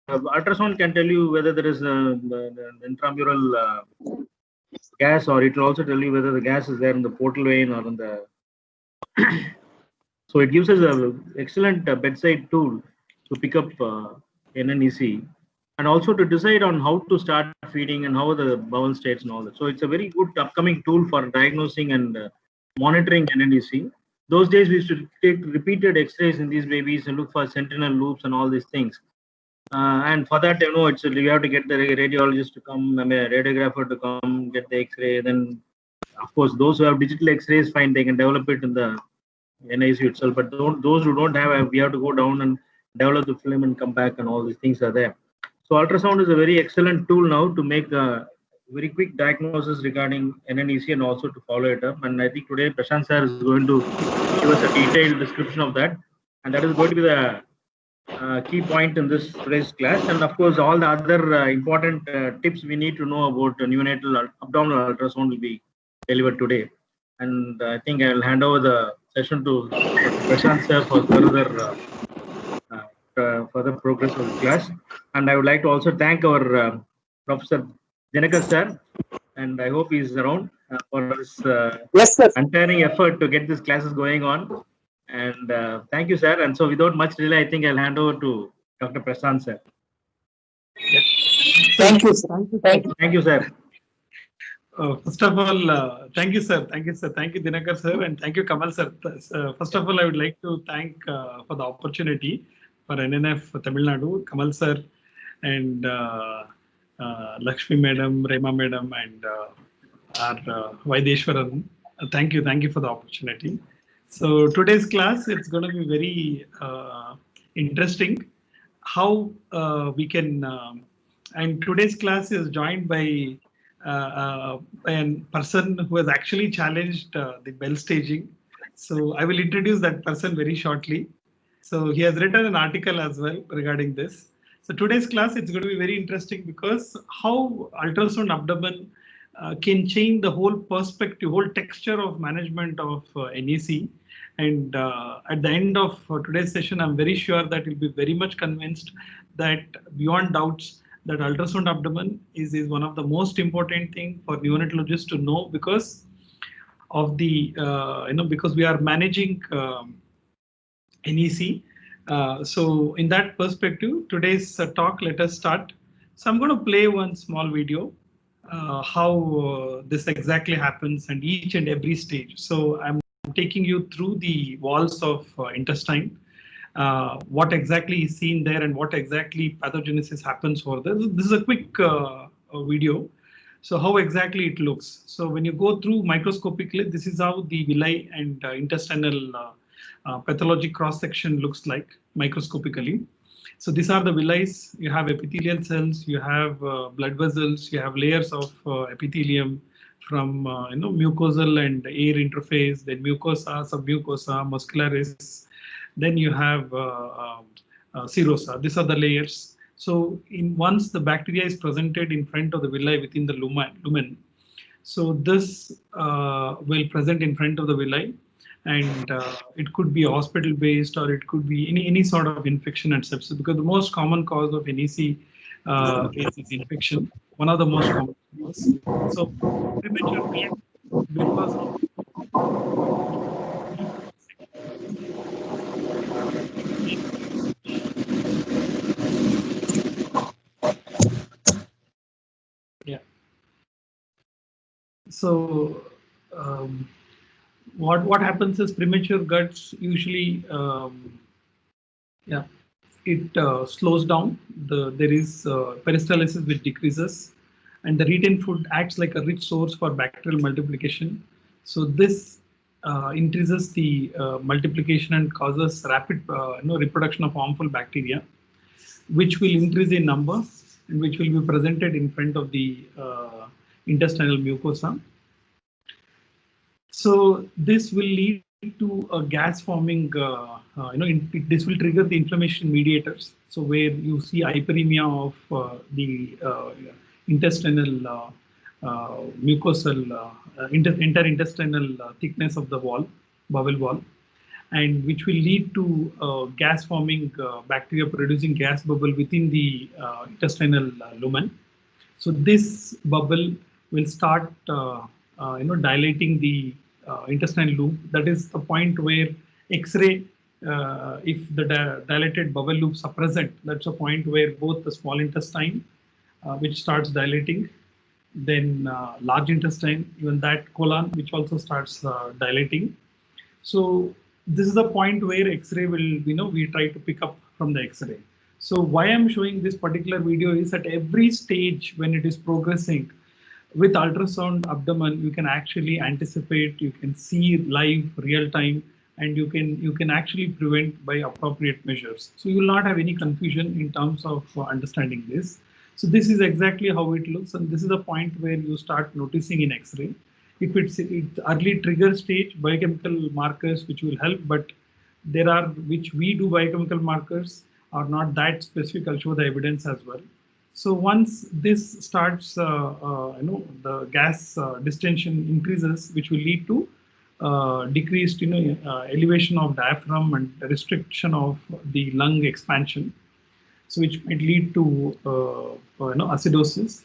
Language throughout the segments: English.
ultrasound can tell you whether there is the intramural gas, or it will also tell you whether the gas is there in the portal vein or in the. So it gives us a excellent bedside tool to pick up NNEC, and also to decide on how to start feeding and how are the bowel states and all that. So it's a very good upcoming tool for diagnosing and monitoring NNEC. Those days we used to take repeated X-rays in these babies and look for sentinel loops and all these things. And for that, we have to get the radiologist to come, a radiographer to come, get the X-ray. Then, of course, those who have digital X-rays, fine, they can develop it in the NICU itself. But those who don't have, we have to go down and develop the film and come back, and all these things are there. So ultrasound is a very excellent tool now to make a very quick diagnosis regarding NNEC and also to follow it up. And I think today Prashant sir is going to give us a detailed description of that, and that is going to be the key point in this today's class. And of course, all the other important tips we need to know about neonatal abdominal ultrasound will be delivered today. And I think I'll hand over the session to Prashant sir for further progress of the class. And I would like to also thank our Professor Dinakar sir, and I hope he's around for his untiring effort to get these classes going on. And thank you, sir. And so without much delay, I think I'll hand over to Dr. Prashant sir. Thank you, sir. Thank you, sir. First of all, thank you, sir. Thank you, sir. Thank you, Dinakar, sir. And thank you, Kamal, sir. First of all, I would like to thank for the opportunity for NNF Tamil Nadu, Kamal, sir, and Lakshmi Madam, Rema Madam, and our Vaideshwaran. Thank you for the opportunity. So today's class, it's going to be very interesting. How we can, and today's class is joined by a person who has actually challenged the bell staging. So I will introduce that person very shortly. So he has written an article as well regarding this. So today's class, it's going to be very interesting because how ultrasound abdomen can change the whole perspective, whole texture of management of NEC. And at the end of today's session, I'm very sure that you'll be very much convinced that beyond doubts that ultrasound abdomen is one of the most important thing for neonatologists to know, because of the because we are managing NEC. So in that perspective, today's talk, let us start. So I'm going to play one small video how this exactly happens and each and every stage. So I'm taking you through the walls of intestine, what exactly is seen there and what exactly pathogenesis happens for this. This is a quick video. So how exactly it looks. So when you go through microscopically, this is how the villi and intestinal pathology cross section looks like microscopically. So these are the villi. You have epithelial cells, you have blood vessels, you have layers of epithelium from mucosal and air interface, then mucosa, submucosa, muscularis. Then you have serosa. These are the layers. So once the bacteria is presented in front of the villi within the lumen, so this will present in front of the villi, and it could be hospital based or it could be any sort of infection and sepsis, because the most common cause of NEC is infection, one of the most common causes. So premature death because of So what happens is premature guts usually it slows down. There is peristalsis which decreases, and the retained food acts like a rich source for bacterial multiplication. So this increases the multiplication and causes rapid reproduction of harmful bacteria, which will increase in number and which will be presented in front of the intestinal mucosa. So this will lead to a gas forming, this will trigger the inflammation mediators. So where you see hyperemia of the intestinal mucosal, interintestinal thickness of the wall, bowel wall. and which will lead to gas forming bacteria producing gas bubble within the intestinal lumen. So this bubble will start dilating the intestinal loop. That is the point where X-ray, if the dilated bubble loops are present, that's a point where both the small intestine, which starts dilating, then large intestine, even that colon, which also starts dilating. So this is the point where X-ray will, we try to pick up from the X-ray. So why I'm showing this particular video is at every stage when it is progressing with ultrasound abdomen, you can actually anticipate, you can see live, real time, and you can actually prevent by appropriate measures. So you will not have any confusion in terms of understanding this. So this is exactly how it looks, and this is the point where you start noticing in X-ray. If it's early trigger stage, biochemical markers which will help, but there are which we do biochemical markers are not that specific. I'll show the evidence as well. So once this starts, the gas distension increases, which will lead to decreased, elevation of diaphragm and restriction of the lung expansion. So which might lead to acidosis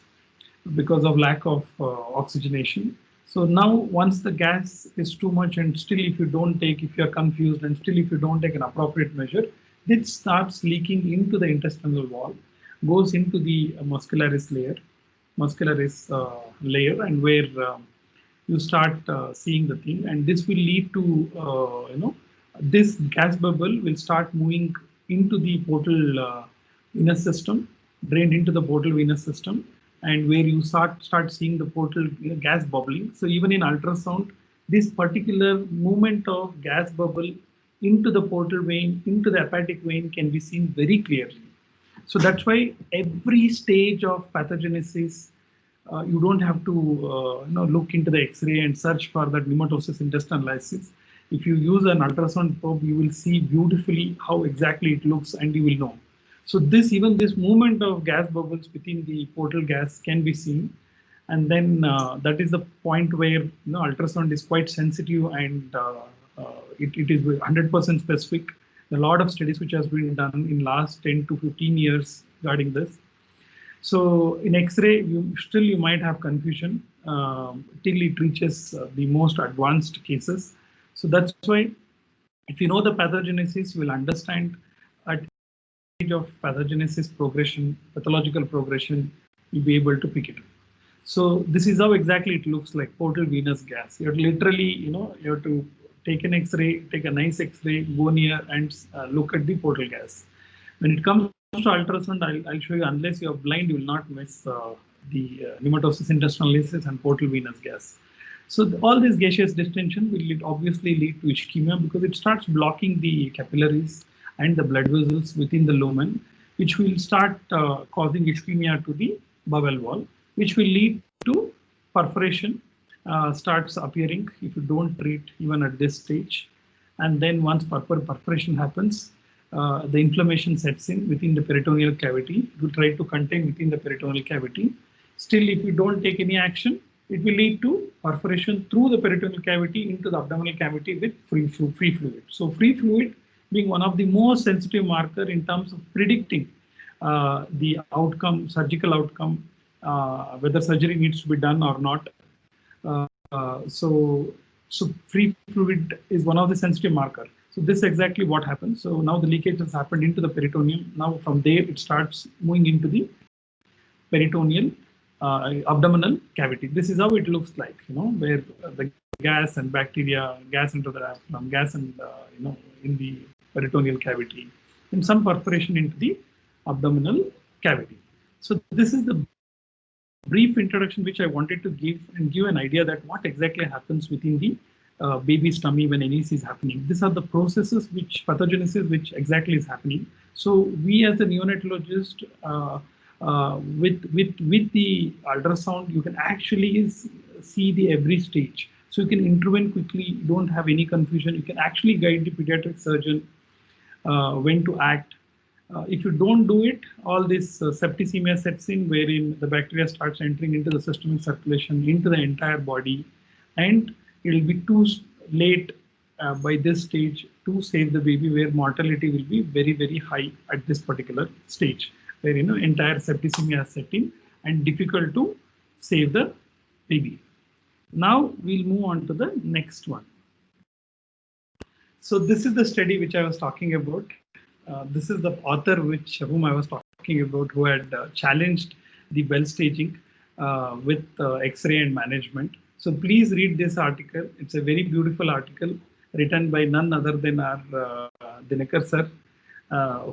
because of lack of oxygenation. So now once the gas is too much and still if you're confused and still if you don't take an appropriate measure, this starts leaking into the intestinal wall, goes into the muscularis layer, and where you start seeing the thing, and this will lead to, this gas bubble will start moving into the portal venous system, drained into the portal venous system, and where you start seeing the portal gas bubbling. So even in ultrasound, this particular movement of gas bubble into the portal vein, into the hepatic vein can be seen very clearly. So that's why every stage of pathogenesis, you don't have to look into the X-ray and search for that pneumatosis intestinal lysis. If you use an ultrasound probe, you will see beautifully how exactly it looks, and you will know. So this movement of gas bubbles within the portal gas can be seen, and then that is the point where ultrasound is quite sensitive, and it is 100% specific. A lot of studies which has been done in last 10 to 15 years regarding this. So in X-ray, you might have confusion till it reaches the most advanced cases. So that's why if you know the pathogenesis, you will understand at of pathogenesis progression, pathological progression, you'll be able to pick it up. So this is how exactly it looks like, portal venous gas. You're literally, you have to take an X-ray, take a nice X-ray, go near and look at the portal gas. When it comes to ultrasound, I'll show you, unless you're blind, you will not miss the pneumatosis intestinal lysis and portal venous gas. So all this gaseous distension will obviously lead to ischemia because it starts blocking the capillaries and the blood vessels within the lumen, which will start causing ischemia to the bowel wall, which will lead to perforation starts appearing if you don't treat even at this stage. And then once perforation happens, the inflammation sets in within the peritoneal cavity. You try to contain within the peritoneal cavity. Still, if you don't take any action, it will lead to perforation through the peritoneal cavity into the abdominal cavity with free fluid. So free fluid being one of the most sensitive marker in terms of predicting the outcome, surgical outcome, whether surgery needs to be done or not. So free fluid is one of the sensitive marker. So this is exactly what happens. So now the leakage has happened into the peritoneum. Now from there it starts moving into the peritoneal abdominal cavity. This is how it looks like, where the gas and bacteria, gas into the diaphragm, gas and in the peritoneal cavity, and some perforation into the abdominal cavity. So this is the brief introduction which I wanted to give an idea that what exactly happens within the baby's tummy when NEC is happening. These are the processes which pathogenesis which exactly is happening. So we as a neonatologist, with the ultrasound, you can actually see the every stage. So you can intervene quickly. You don't have any confusion. You can actually guide the pediatric surgeon when to act. If you don't do it, all this septicemia sets in, wherein the bacteria starts entering into the systemic circulation, into the entire body, and it will be too late by this stage to save the baby, where mortality will be very, very high at this particular stage, where entire septicemia is setting and difficult to save the baby. Now we'll move on to the next one. So this is the study which I was talking about. This is the author whom I was talking about, who had challenged the well staging with X-ray and management. So please read this article. It's a very beautiful article written by none other than our Dinakar sir,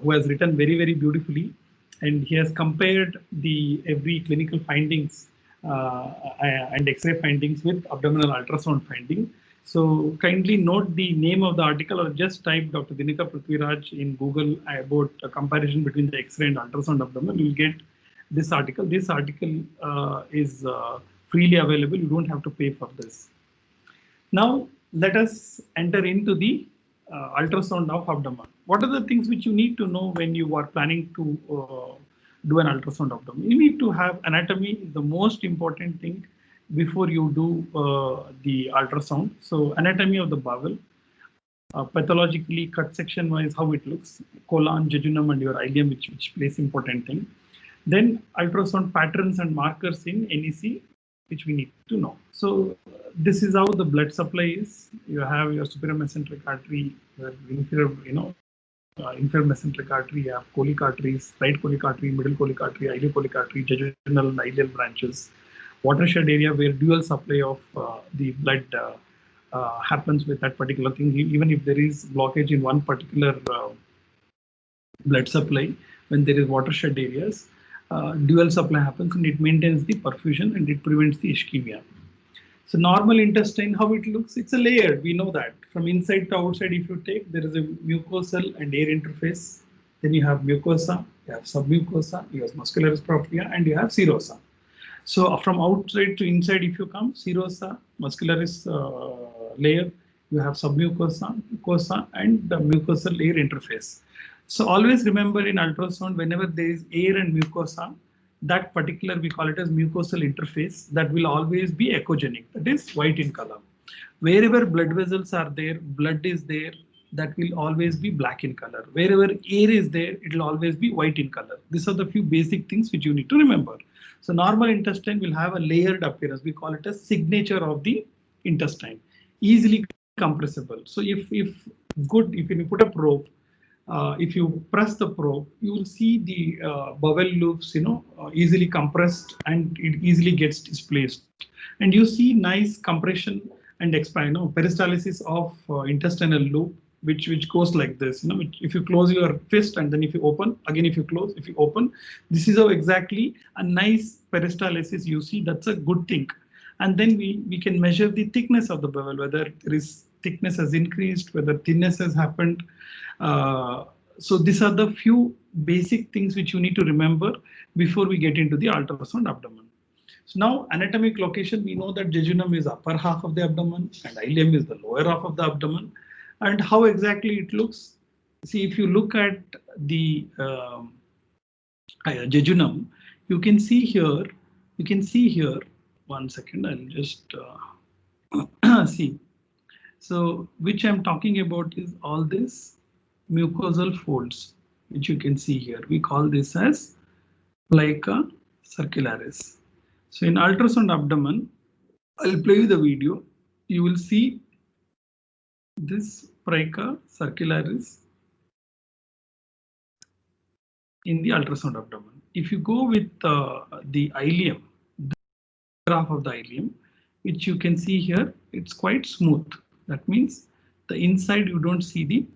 who has written very, very beautifully. And he has compared every clinical findings and X-ray findings with abdominal ultrasound finding. So kindly note the name of the article, or just type Dr. Dinakar Prithviraj in Google about a comparison between the X-ray and ultrasound abdomen. You'll get this article. This article is freely available. You don't have to pay for this. Now let us enter into the ultrasound of abdomen. What are the things which you need to know when you are planning to do an ultrasound abdomen? You need to have anatomy, the most important thing before you do the ultrasound. So anatomy of the bowel, pathologically cut section wise how it looks, colon, jejunum and your ileum, which plays important thing. Then ultrasound patterns and markers in NEC, which we need to know. So this is how the blood supply is. You have your superior mesenteric artery, your inferior, inferior mesenteric artery, you have colic arteries, right colic artery, middle colic artery, ileocolic artery, jejunal and ileal branches. Watershed area where dual supply of the blood happens with that particular thing. Even if there is blockage in one particular blood supply, when there is watershed areas, dual supply happens and it maintains the perfusion and it prevents the ischemia. So normal intestine, how it looks, it's a layer. We know that from inside to outside, if you take, there is a mucosal and air interface. Then you have mucosa, you have submucosa, you have muscularis propria, and you have serosa. So from outside to inside, if you come, serosa, muscularis layer, you have submucosa, mucosa, and the mucosal air interface. So always remember in ultrasound, whenever there is air and mucosa, that particular, we call it as mucosal interface, that will always be echogenic, that is white in color. Wherever blood vessels are there, blood is there, that will always be black in color. Wherever air is there, it will always be white in color. These are the few basic things which you need to remember. So normal intestine will have a layered appearance. We call it a signature of the intestine, easily compressible. So if you put a probe, if you press the probe, you will see the bowel loops, easily compressed and it easily gets displaced. And you see nice compression and expand, peristalsis of intestinal loop, which goes like this. If you close your fist and then if you open, again if you close, if you open, this is how exactly a nice peristalsis you see. That's a good thing. And then we can measure the thickness of the bowel, whether there is thickness has increased, whether thinness has happened. So these are the few basic things which you need to remember before we get into the ultrasound abdomen. So now anatomic location, we know that jejunum is upper half of the abdomen and ileum is the lower half of the abdomen. And how exactly it looks? See, if you look at the jejunum, you can see here, one second, I'll just see. So which I'm talking about is all this mucosal folds, which you can see here. We call this as plica circularis. So in ultrasound abdomen, I'll play you the video. You will see this plica circularis in the ultrasound abdomen. If you go with the ileum, the graph of the ileum, which you can see here, it's quite smooth. That means the inside you don't see the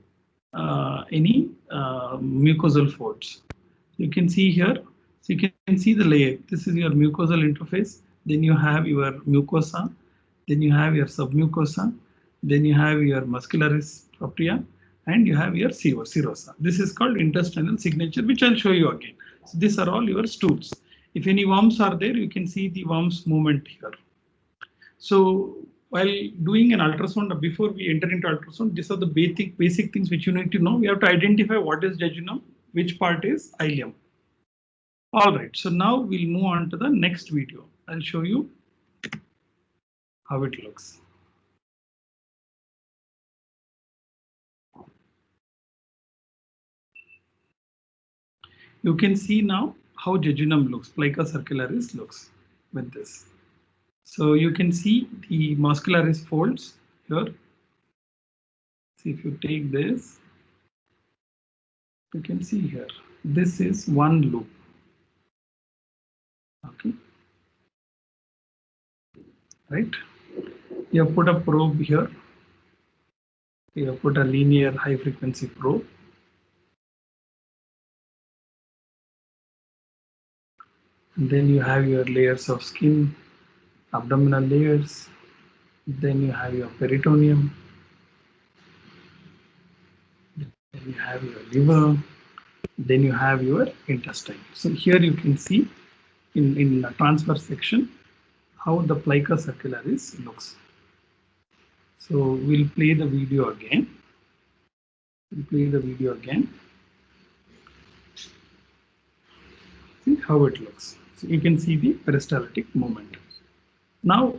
any mucosal folds. You can see here, so you can see the layer. This is your mucosal interface. Then you have your mucosa. Then you have your submucosa. Then you have your muscularis propria, and you have your serosa. This is called intestinal signature, which I'll show you again. So these are all your stools. If any worms are there, you can see the worms movement here. So while doing an ultrasound, before we enter into ultrasound, these are the basic things which you need to know. We have to identify what is jejunum, which part is ileum. All right, so now we'll move on to the next video. I'll show you how it looks. You can see now how jejunum looks, plica circularis looks with this. So you can see the muscularis folds here. See, if you take this, you can see here, this is one loop. Okay, right? You have put a probe here. You have put a linear high frequency probe. And then you have your layers of skin, abdominal layers. Then you have your peritoneum. Then you have your liver. Then you have your intestine. So here you can see in the transverse section how the plica circularis looks. So we'll play the video again. See how it looks. So you can see the peristaltic movement. Now,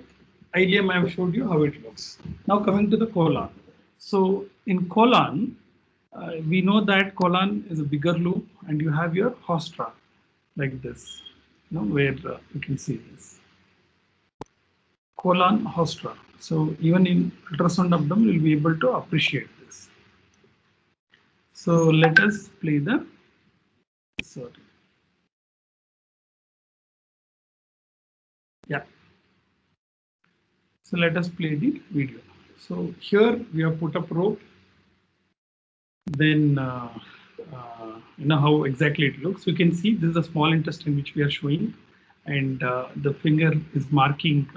ileum I have showed you how it looks. Now coming to the colon. So in colon, we know that colon is a bigger loop, and you have your haustra like this, where you can see this colon haustra. So even in ultrasound abdomen, you'll be able to appreciate this. So let us play the. Sorry. Yeah. So let us play the video. So here we have put a probe. Then you know how exactly it looks. You can see this is a small intestine which we are showing, and the finger is marking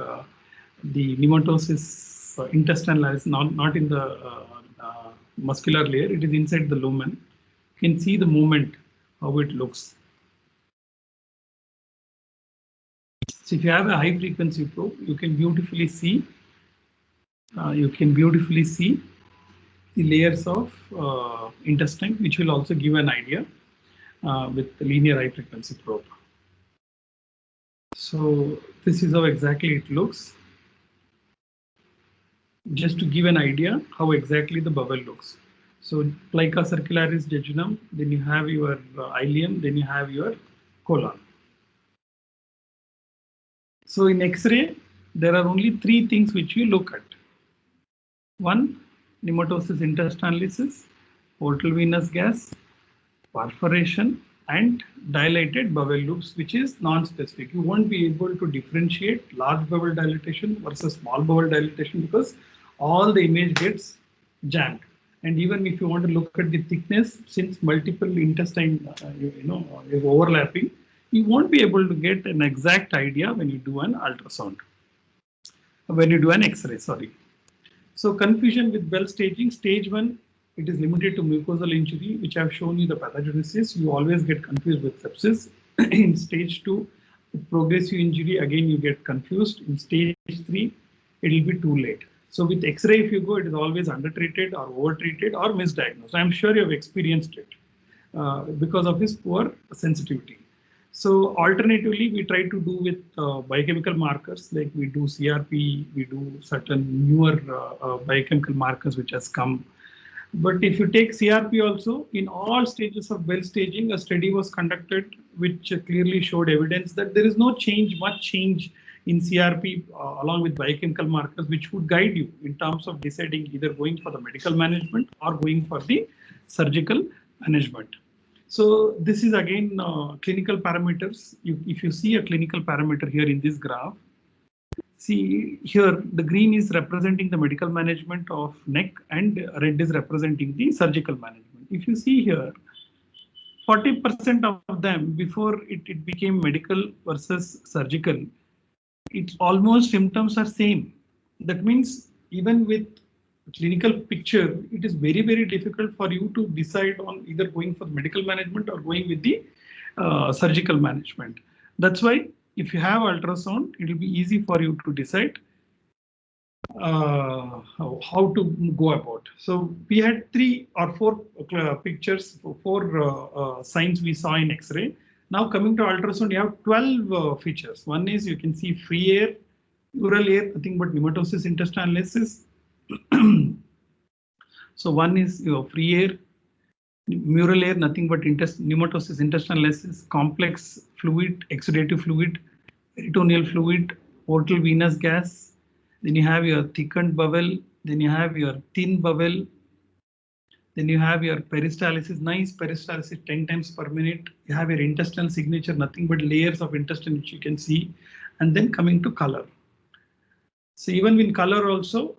the pneumatosis intestinal layers, not in the muscular layer. It is inside the lumen. You can see the movement, how it looks. So if you have a high frequency probe, you can beautifully see. The layers of intestine, which will also give an idea with the linear high frequency probe. So this is how exactly it looks. Just to give an idea how exactly the bowel looks. So plica circularis jejunum, then you have your ileum, then you have your colon. So in X-ray, there are only three things which you look at. One, pneumatosis intestinalis, portal venous gas, perforation, and dilated bowel loops, which is non-specific. You won't be able to differentiate large bowel dilatation versus small bowel dilatation because all the image gets jammed. And even if you want to look at the thickness, since multiple intestine is overlapping, you won't be able to get an exact idea when you do an ultrasound, when you do an X-ray, sorry. So confusion with Bell staging, stage 1, it is limited to mucosal injury, which I've shown you the pathogenesis. You always get confused with sepsis. In stage 2, with progressive injury, again you get confused. In stage 3, it will be too late. So with X-ray, if you go, it is always undertreated or overtreated or misdiagnosed. I'm sure you have experienced it because of this poor sensitivity. So alternatively, we try to do with biochemical markers, like we do CRP, we do certain newer biochemical markers which has come. But if you take CRP also, in all stages of Bell staging, a study was conducted which clearly showed evidence that there is no much change in CRP along with biochemical markers, which would guide you in terms of deciding either going for the medical management or going for the surgical management. So this is again clinical parameters. If you see a clinical parameter here in this graph, see here the green is representing the medical management of neck and red is representing the surgical management. If you see here, 40% of them before it became medical versus surgical, it's almost symptoms are same. That means even with clinical picture, it is very, very difficult for you to decide on either going for medical management or going with the surgical management. That's why if you have ultrasound, it will be easy for you to decide how to go about. So we had 3 or 4 pictures, 4 signs we saw in X-ray. Now coming to ultrasound, you have 12 features. One is you can see free air, oral air, nothing but pneumatosis intestinalis. So one is free air, Mural layer, nothing but pneumatosis, intestinal lysis, complex fluid, exudative fluid, peritoneal fluid, portal venous gas. Then you have your thickened bowel. Then you have your thin bowel. Then you have your peristalsis, nice peristalsis 10 times per minute. You have your intestinal signature, nothing but layers of intestine which you can see. And then coming to color. So even in color also,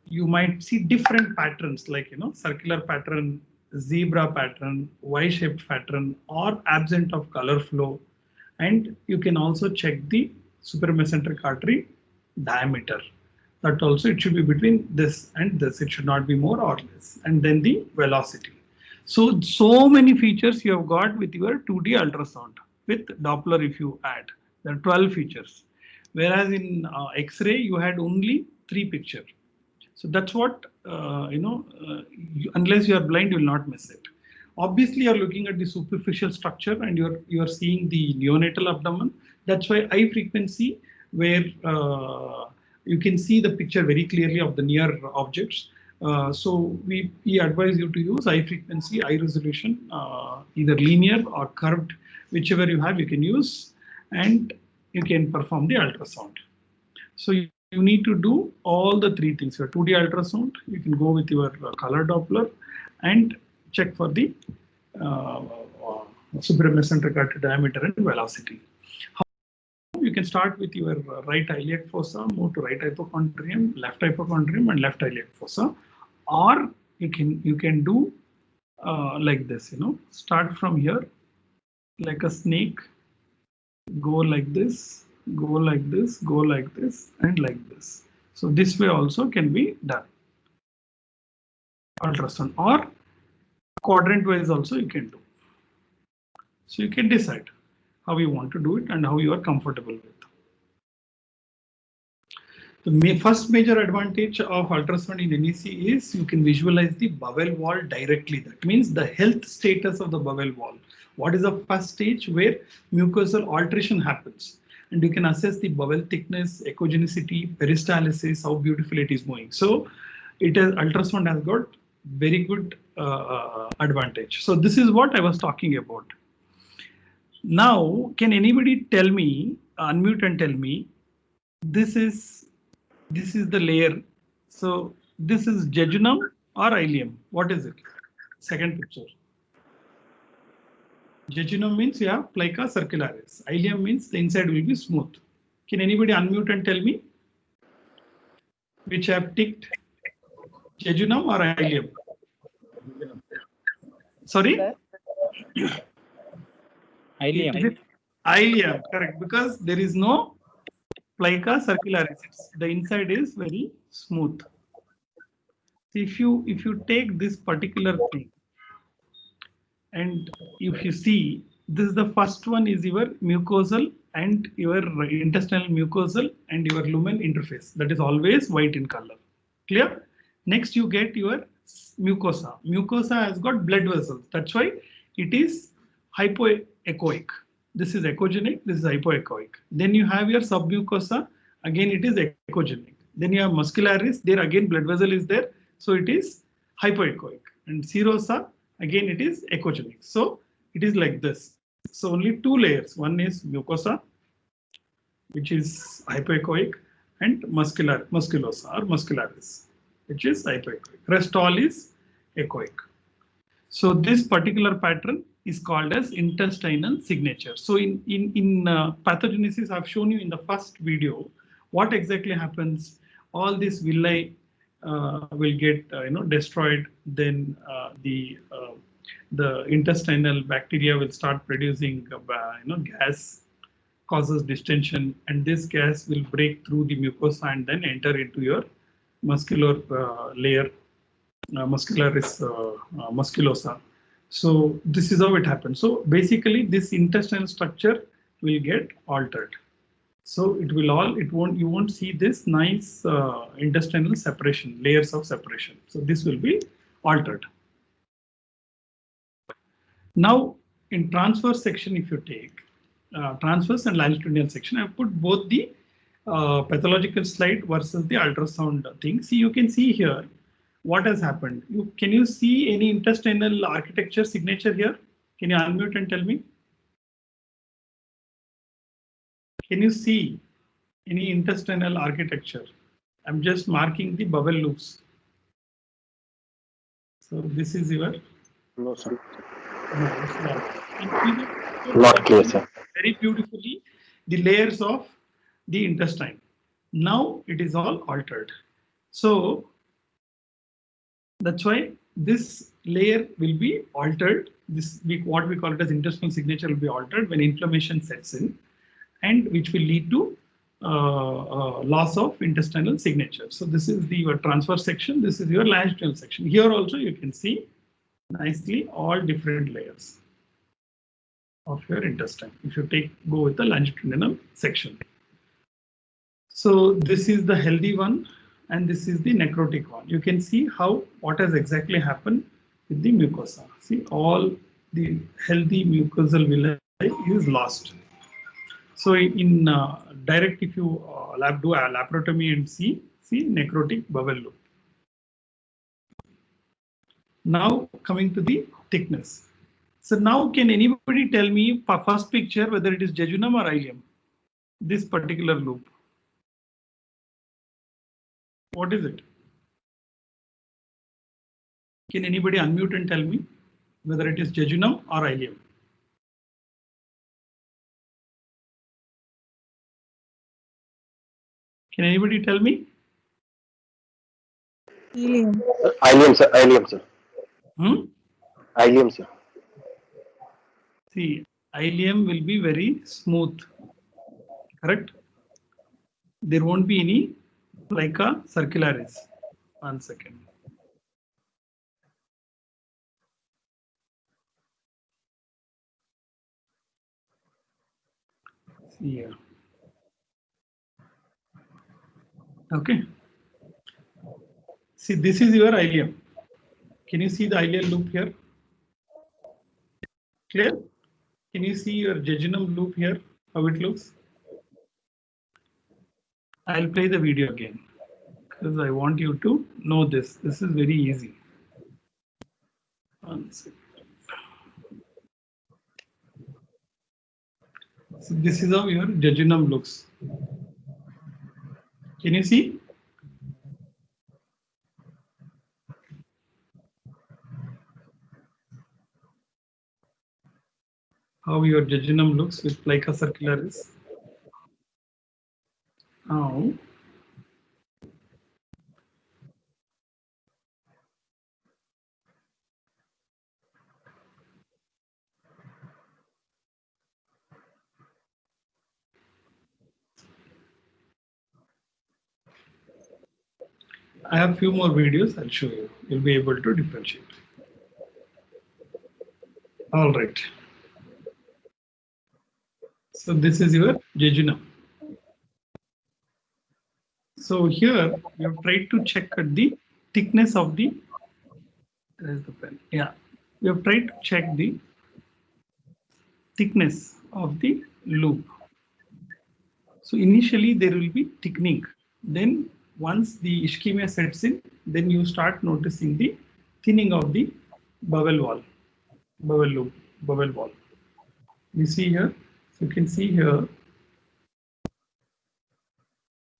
you might see different patterns like, circular pattern, zebra pattern, Y-shaped pattern, or absent of color flow. And you can also check the supramesenteric artery diameter. That also it should be between this and this. It should not be more or less. And then the velocity. So many features you have got with your 2D ultrasound. With Doppler, if you add, there are 12 features. Whereas in X-ray, you had only 3 pictures. So that's what, unless you are blind, you will not miss it. Obviously, you're looking at the superficial structure and you're seeing the neonatal abdomen. That's why high frequency, where you can see the picture very clearly of the near objects. So we advise you to use high frequency, high resolution, either linear or curved, whichever you have, you can use, and you can perform the ultrasound. So you need to do all the 3 things. Your 2D ultrasound, you can go with your color Doppler and check for the supramesenteric artery diameter and velocity. You can start with your right iliac fossa, move to right hypochondrium, left hypochondrium, and left iliac fossa, or you can do like this. Start from here, like a snake, go like this, go like this, go like this, and like this. So this way also can be done. Ultrasound, or quadrant wise also you can do. So you can decide how you want to do it and how you are comfortable with. The first major advantage of ultrasound in NEC is you can visualize the bowel wall directly. That means the health status of the bowel wall. What is the first stage where mucosal alteration happens? And you can assess the bowel thickness, echogenicity, peristalsis, how beautiful it is moving. So ultrasound has got very good advantage. So this is what I was talking about. Now, can anybody tell me, unmute and tell me, this is the layer. So this is jejunum or ileum. What is it? Second picture. Jejunum means you have plica circularis. Ileum means the inside will be smooth. Can anybody unmute and tell me which I have ticked? Jejunum or ileum? Sorry? Ileum. Ileum, correct, because there is no plica circularis. The inside is very smooth. So if you take this particular thing, and if you see, this is the first one is your mucosal and your intestinal mucosal and your lumen interface. That is always white in color. Clear? Next you get your mucosa. Mucosa has got blood vessels. That's why it is hypoechoic. This is echogenic, this is hypoechoic. Then you have your submucosa, again it is echogenic. Then you have muscularis, there again blood vessel is there, so it is hypoechoic. And serosa, again it is echogenic. So it is like this. So only 2 layers. One is mucosa, which is hypoechoic, and musculosa or muscularis, which is hypoechoic. Rest all is echoic. So this particular pattern is called as intestinal signature. So in pathogenesis, I've shown you in the first video what exactly happens. All these villi will get destroyed. Then the intestinal bacteria will start producing gas, causes distension, and this gas will break through the mucosa and then enter into your muscular layer, muscularis, musculosa. So this is how it happens. So basically this intestinal structure will get altered. So you won't see this nice intestinal separation, layers of separation. So this will be altered. Now in transverse section, if you take transverse and longitudinal section, I put both the pathological slide versus the ultrasound thing. See, you can see here what has happened? Can you see any intestinal architecture signature here? Can you unmute and tell me? Can you see any intestinal architecture? I'm just marking the bubble loops. So this is your. No, sir. No, it's not. Not clear, sir. Very beautifully the layers of the intestine. Now it is all altered. So that's why this layer will be altered. What we call it as intestinal signature will be altered when inflammation sets in, and which will lead to loss of intestinal signature. So this is your transverse section. This is your longitudinal section. Here also you can see nicely all different layers of your intestine if you go with the longitudinal section. So this is the healthy one and this is the necrotic one. You can see what has exactly happened with the mucosa. See, all the healthy mucosal villi is lost. So in direct, if you do a laparotomy and see necrotic bowel loop. Now coming to the thickness. So now can anybody tell me first picture whether it is jejunum or ileum? This particular loop. What is it? Can anybody unmute and tell me whether it is jejunum or ileum? Can anybody tell me? Ileum. Ileum, sir. Ileum, sir. Ileum, sir. See, ileum will be very smooth, correct? There won't be any plica circularis. 1 second. See here. Okay. See, this is your ileum. Can you see the ileal loop here? Clear? Can you see your jejunum loop here? How it looks? I'll play the video again because I want you to know this. This is very easy. 1 second. So this is how your jejunum looks. Can you see? How your jejunum looks with plica circularis. Now, I have few more videos. I'll show you. You'll be able to differentiate. All right. So this is your jejunum. So here you have tried to check at the thickness of the. There's the pen. Yeah, we have tried to check the thickness of the loop. So initially there will be thickening. Then once the ischemia sets in, then you start noticing the thinning of the bowel wall, bowel loop, bowel wall. You see here, so you can see here,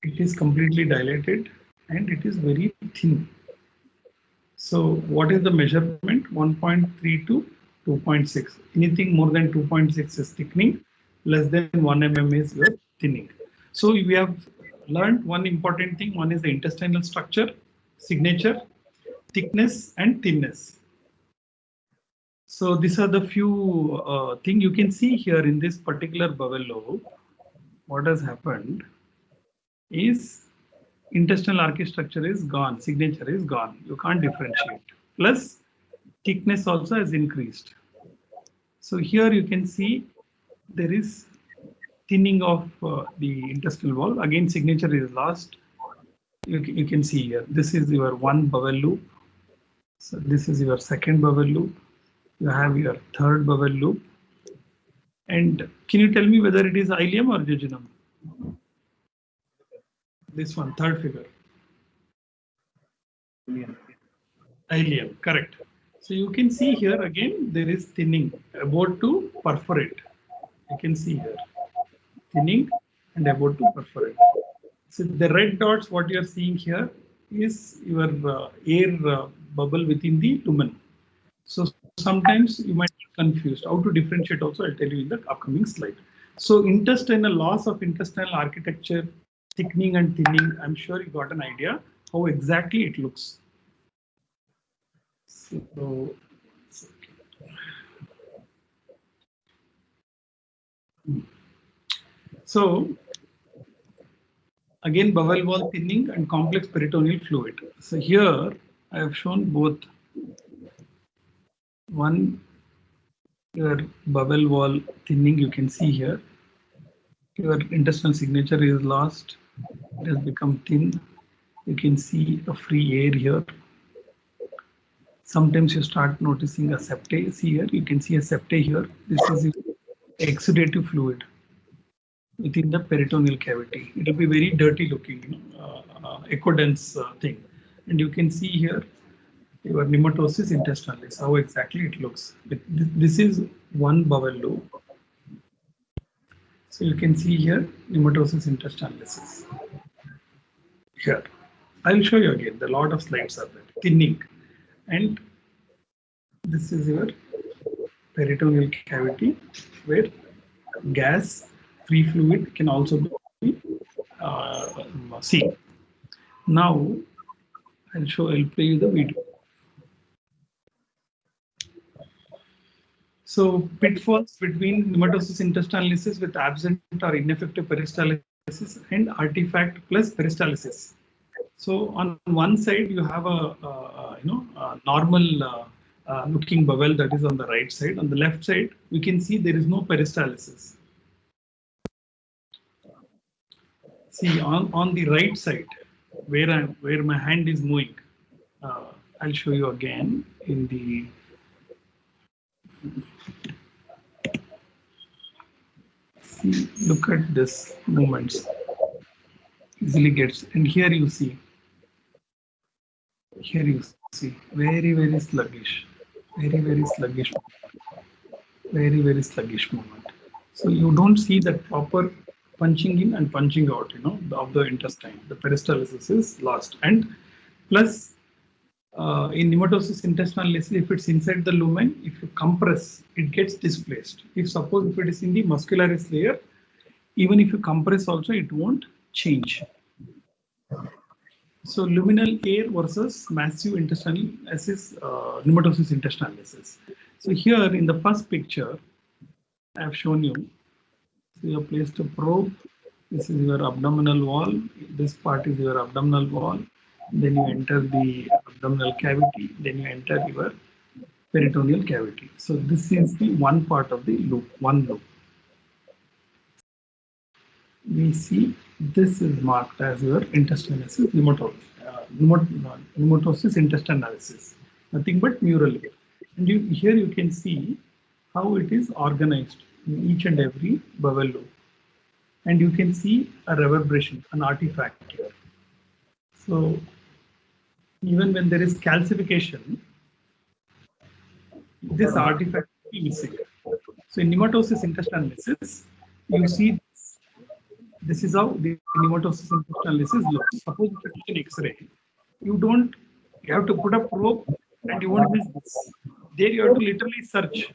it is completely dilated and it is very thin. So what is the measurement? 1.3 to 2.6. Anything more than 2.6 is thickening, less than 1 mm is your thinning. So we have learned one important thing. One is the intestinal structure, signature, thickness and thinness. So these are the few things you can see here in this particular bowel lobe. What has happened is intestinal architecture is gone, signature is gone. You can't differentiate. Plus thickness also has increased. So here you can see there is thinning of the intestinal wall. Again, signature is lost. You can see here. This is your one bowel loop. So this is your second bowel loop. You have your third bowel loop. And can you tell me whether it is ileum or jejunum? This one, third figure. Ileum, correct. So you can see here again there is thinning about to perforate. You can see here thinning and about to perforate. So the red dots, what you are seeing here is your air bubble within the lumen. So sometimes you might get confused. How to differentiate also I'll tell you in the upcoming slide. So intestinal loss of intestinal architecture, thickening and thinning, I'm sure you got an idea how exactly it looks. So again, bowel wall thinning and complex peritoneal fluid. So here I have shown both. One, your bowel wall thinning, you can see here. Your intestinal signature is lost. It has become thin. You can see a free air here. Sometimes you start noticing a septae. See here, you can see a septae here. This is exudative fluid within the peritoneal cavity. It will be very dirty looking, echo-dense thing. And you can see here your pneumatosis intestinalis, how exactly it looks. This is one bowel loop. So you can see here pneumatosis intestinalis. Here, I'll show you again. A lot of slides are there. Thinning, and this is your peritoneal cavity where gas, free fluid can also be seen. Now I'll play you the video. So pitfalls between pneumatosis intestinalis with absent or ineffective peristalsis and artifact plus peristalsis. So on one side you have a normal looking bowel that is on the right side. On the left side we can see there is no peristalsis. See on the right side where my hand is moving. I'll show you again in the. See, look at this movements. Easily gets, and here you see very sluggish, very sluggish, very sluggish movement. So you don't see that proper punching in and punching out, of the intestine. The peristalsis is lost, and plus in pneumatosis intestinalis, if it's inside the lumen, if you compress, it gets displaced. If suppose if it is in the muscularis layer, even if you compress also, it won't change. So luminal air versus massive intestinal pneumatosis intestinalis. So here in the first picture, I have shown you. So you have placed a probe. This is your abdominal wall. This part is your abdominal wall. Then you enter the abdominal cavity. Then you enter your peritoneal cavity. So this is the one part of the loop, one loop. We see this is marked as your intestinalis, pneumatosis intestinalis, nothing but mural layer. And here you can see how it is organized in each and every bowel loop. And you can see a reverberation, an artifact here. So even when there is calcification, this artifact is missing. So in pneumatosis intestinalis, you see this is how the pneumatosis intestinalis looks. Suppose if you take an X-ray, you have to put a probe and you won't miss this. There you have to literally search.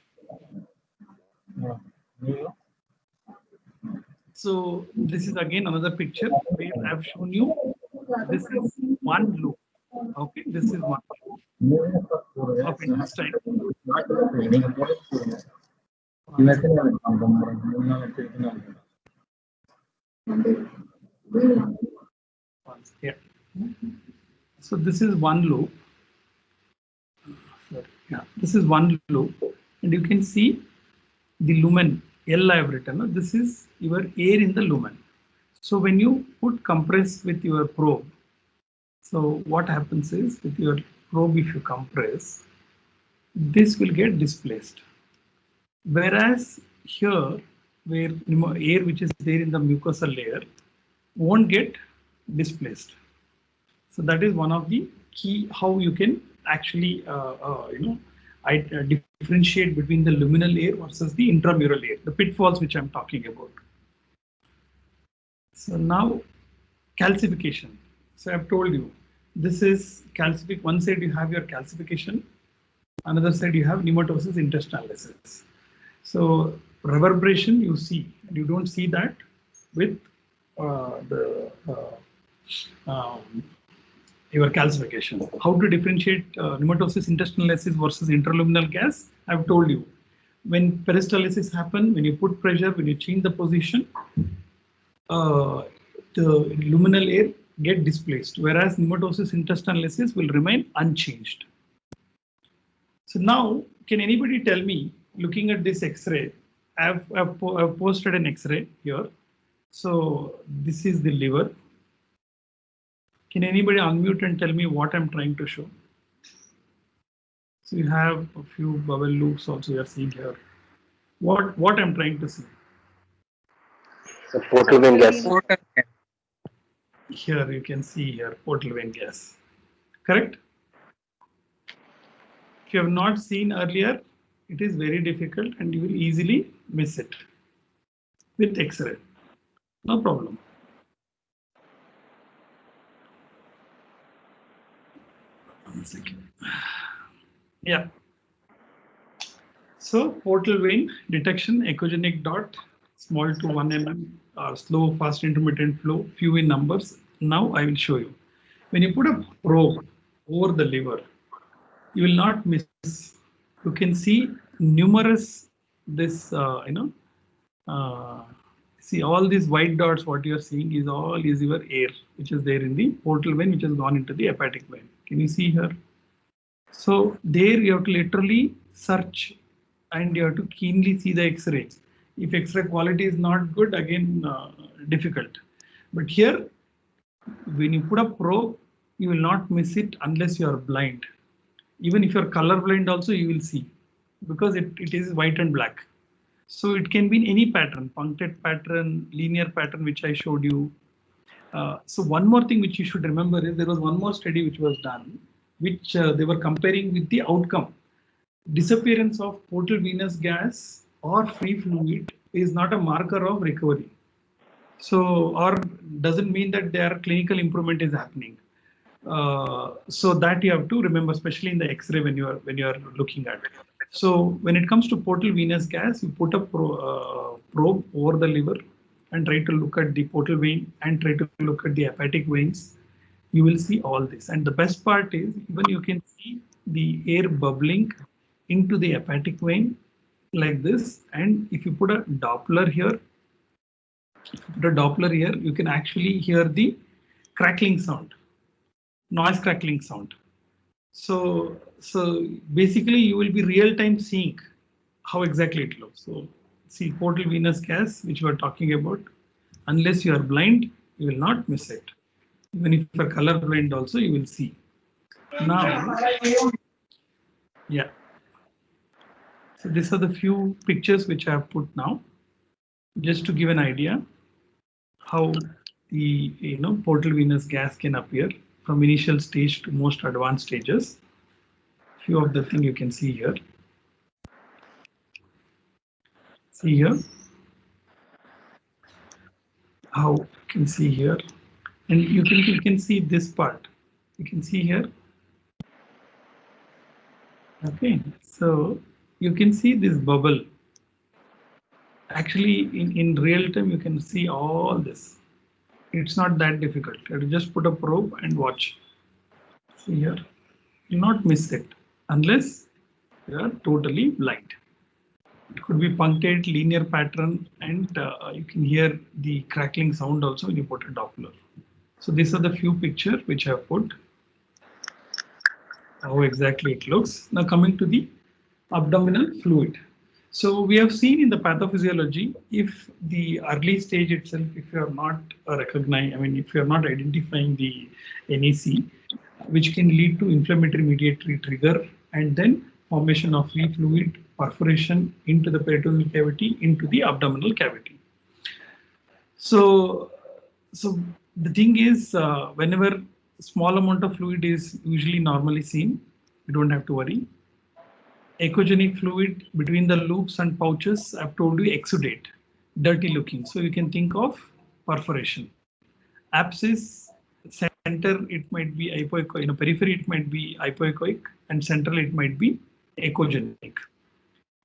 So this is again another picture where I have shown you. This is one loop. Okay, this is one loop of intestine. Yeah. So this is one loop. Yeah, this is one loop, and you can see the lumen. L I have written. This is your air in the lumen. So when you put compress with your probe, so what happens is with your probe, if you compress, this will get displaced. Whereas here, where air which is there in the mucosal layer won't get displaced. So that is one of the key how you can actually differentiate between the luminal air versus the intramural air, the pitfalls which I'm talking about. So now calcification. So I've told you this is calcific. One side you have your calcification, another side you have pneumatosis interstillalis. So reverberation you see, and you don't see that with your calcification. How to differentiate pneumatosis interstillalis versus interluminal gas? I've told you. When peristalsis happen, when you put pressure, when you change the position, the luminal air get displaced, whereas pneumatosis interstillalis will remain unchanged. So now, can anybody tell me, looking at this X-ray, I've posted an X-ray here. So this is the liver. Can anybody unmute and tell me what I'm trying to show? So you have a few bubble loops also you are seeing here. What I'm trying to see? The portal vein gas. Here you can see here portal vein gas. Correct? If you have not seen earlier, it is very difficult and you will easily miss it with X-ray. No problem. One second. Yeah. So portal vein detection, echogenic dot, small to 1 mm, slow, fast, intermittent flow, few in numbers. Now I will show you. When you put a probe over the liver, you will not miss. You can see numerous this see all these white dots. What you are seeing is all is your air, which is there in the portal vein, which has gone into the hepatic vein. Can you see here? So there you have to literally search and you have to keenly see the X-ray. If X-ray quality is not good, again difficult. But here, when you put a probe, you will not miss it unless you are blind. Even if you're colorblind also, you will see, because it is white and black. So it can be in any pattern, punctate pattern, linear pattern, which I showed you. So one more thing which you should remember is there was one more study which was done, which they were comparing with the outcome. Disappearance of portal venous gas or free fluid is not a marker of recovery. So, or doesn't mean that their clinical improvement is happening. So that you have to remember, especially in the X-ray when you are looking at it. So when it comes to portal venous gas, you put a probe over the liver and try to look at the portal vein and try to look at the hepatic veins. You will see all this, and the best part is even you can see the air bubbling into the hepatic vein like this. And if you put a Doppler here, you can actually hear the crackling sound, noise crackling sound. So basically you will be real time seeing how exactly it looks. So see portal venous gas, which we are talking about, unless you are blind, you will not miss it. Even if you are color blind also, you will see. Now, yeah. So these are the few pictures which I have put now, just to give an idea how the portal venous gas can appear from initial stage to most advanced stages. Few of the things you can see here. See here how you can see here, and you can see this part. You can see here. Okay, so you can see this bubble. Actually, in real time, you can see all this. It's not that difficult. You just put a probe and watch. See here, you'll not miss it unless you are totally blind. It could be punctate, linear pattern, and you can hear the crackling sound also when you put a Doppler. So these are the few pictures which I have put. How exactly it looks. Now coming to the abdominal fluid. So we have seen in the pathophysiology, if the early stage itself, if you are not if you are not identifying the NEC, which can lead to inflammatory mediatory trigger and then formation of free fluid, perforation into the peritoneal cavity, into the abdominal cavity. So the thing is, whenever small amount of fluid is usually normally seen, You don't have to worry. Echogenic fluid between the loops and pouches, I've told you exudate, dirty looking. So you can think of perforation. Abscess, center it might be hypoechoic, periphery it might be hypoechoic, and central it might be echogenic.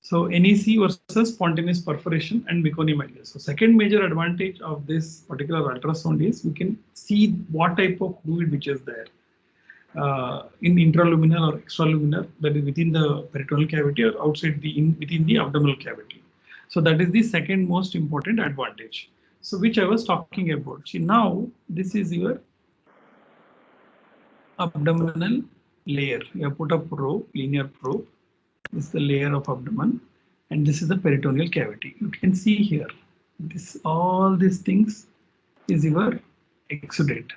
So NEC versus spontaneous perforation and meconium. So second major advantage of this particular ultrasound is we can see what type of fluid which is there in intraluminal or extraluminal, that is within the peritoneal cavity or outside within the abdominal cavity. So that is the second most important advantage. So which I was talking about. See, now this is your abdominal layer. You have put a probe, linear probe. This is the layer of abdomen, and this is the peritoneal cavity. You can see here, all these things is your exudate,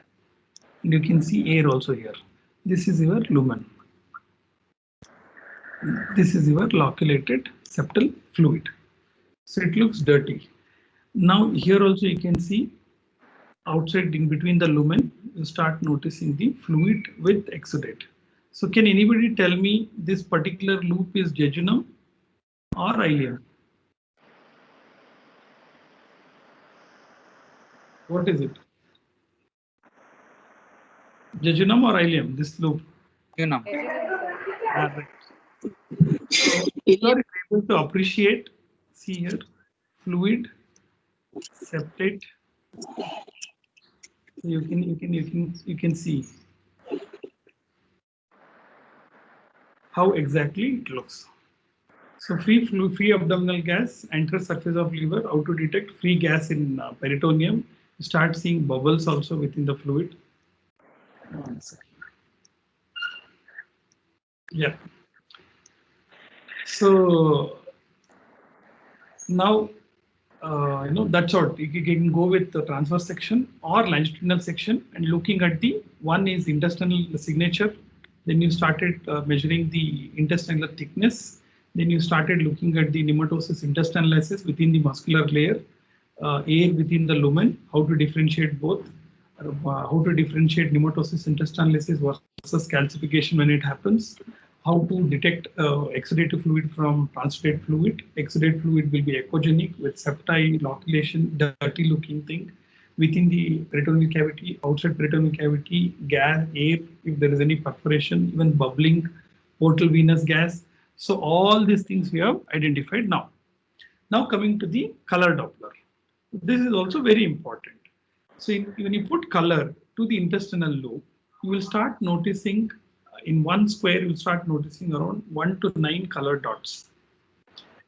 and you can see air also here. This is your lumen. This is your loculated septal fluid. So it looks dirty. Now here also you can see outside in between the lumen, you start noticing the fluid with exudate. So can anybody tell me this particular loop is jejunum or ileum? What is it? Jejunum or ileum, this loop? Jejunum. So you are able to appreciate, see here, fluid, septate. You can see how exactly it looks. So free abdominal gas enters surface of liver. How to detect free gas in peritoneum? You start seeing bubbles also within the fluid. One second. Yeah. So now that's what you can go with the transverse section or longitudinal section, and looking at the one is intestinal signature. Then you started measuring the intestinal thickness. Then you started looking at the pneumatosis intestinalis within the muscular layer, air within the lumen, how to differentiate both, how to differentiate pneumatosis intestinalis versus calcification when it happens, how to detect exudative fluid from transudative fluid. Exudate fluid will be echogenic with septi, loculation, dirty looking thing within the peritoneal cavity, outside peritoneal cavity, gas, air, if there is any perforation, even bubbling, portal venous gas. So all these things we have identified now. Now coming to the color Doppler. This is also very important. So when you put color to the intestinal loop, you will start noticing in one square, you will start noticing around 1 to 9 color dots.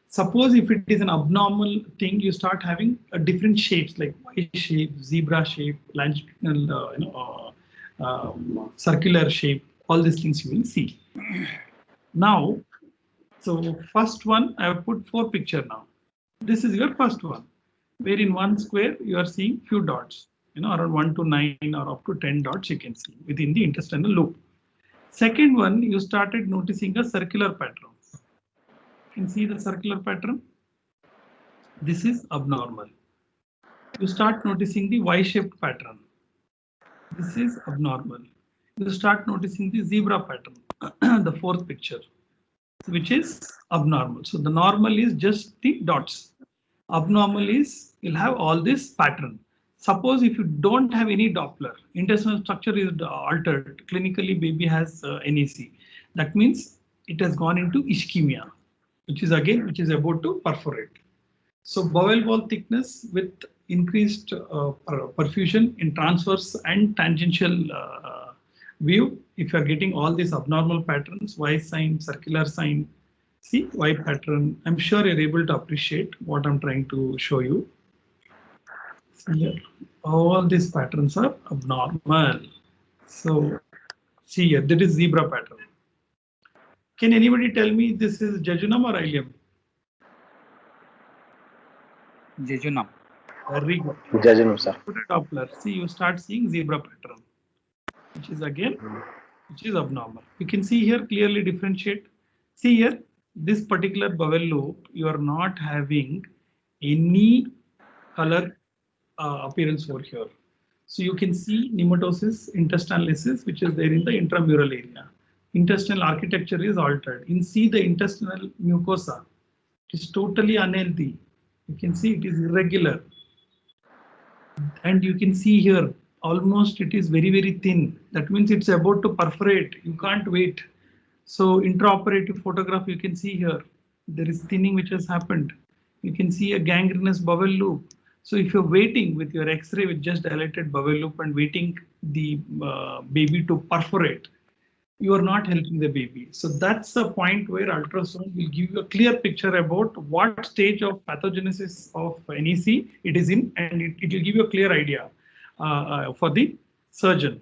Suppose if it is an abnormal thing, you start having different shapes like Y shape, zebra shape, longitudinal, circular shape. All these things you will see. Now, so first one, I have put 4 picture now. This is your first one, where in one square you are seeing few dots, around 1 to 9 or up to 10 dots you can see within the intestinal loop. Second one, you started noticing a circular pattern. You can see the circular pattern. This is abnormal. You start noticing the Y-shaped pattern. This is abnormal. You start noticing the zebra pattern, the fourth picture, which is abnormal. So the normal is just the dots. Abnormal is you'll have all this pattern. Suppose if you don't have any Doppler, intestinal structure is altered, clinically baby has NEC. That means it has gone into ischemia, which is about to perforate. So bowel wall thickness with increased perfusion in transverse and tangential view. If you are getting all these abnormal patterns, Y sign, circular sign, see Y pattern, I'm sure you're able to appreciate what I'm trying to show you. Here, all these patterns are abnormal. So see here, that is zebra pattern. Can anybody tell me this is jejunum or ileum? Jejunum. Very good. Jejunum, sir. Put a Doppler. See, you start seeing zebra pattern, which is abnormal. You can see here clearly differentiate. See here, this particular bowel loop, you are not having any color appearance over here. So you can see pneumatosis intestinalis, which is there in the intramural area. intestinal architecture is altered. In C, the intestinal mucosa is totally unhealthy. You can see it is irregular. And you can see here, almost it is very, very thin. That means it's about to perforate. You can't wait. So intraoperative photograph, you can see here, there is thinning which has happened. You can see a gangrenous bowel loop. So if you're waiting with your X-ray with just dilated bowel loop and waiting the baby to perforate, you are not helping the baby. So that's the point where ultrasound will give you a clear picture about what stage of pathogenesis of NEC it is in, and it will give you a clear idea for the surgeon.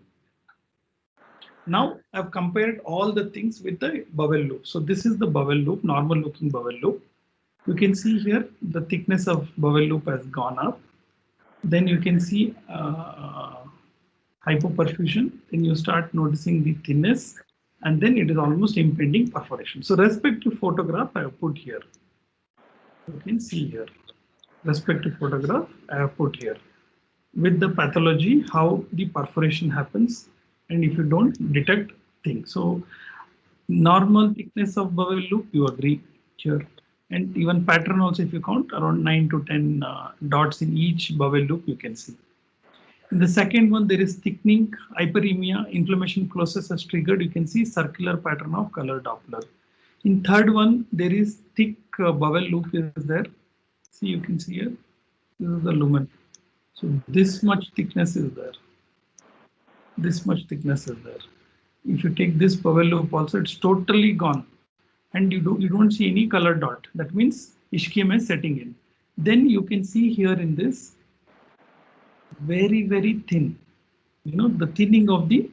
Now I've compared all the things with the bowel loop. So this is the bowel loop, normal looking bowel loop. You can see here the thickness of bowel loop has gone up. Then you can see hypoperfusion. Then you start noticing the thinness, and then it is almost impending perforation. So respective photograph I have put here. You can see here. Respective photograph I have put here with the pathology, how the perforation happens, and if you don't detect things. So normal thickness of bowel loop, you agree here. And even pattern also, if you count around 9 to 10 dots in each bowel loop, you can see. In the second one, there is thickening, hyperemia, inflammation process has triggered. You can see circular pattern of color Doppler. In third one, there is thick bowel loop is there. See, you can see here, this is the lumen. So this much thickness is there. This much thickness is there. If you take this bowel loop also, it's totally gone. And you don't see any color dot. That means ischemia is setting in. Then you can see here in this very, very thin, the thinning of the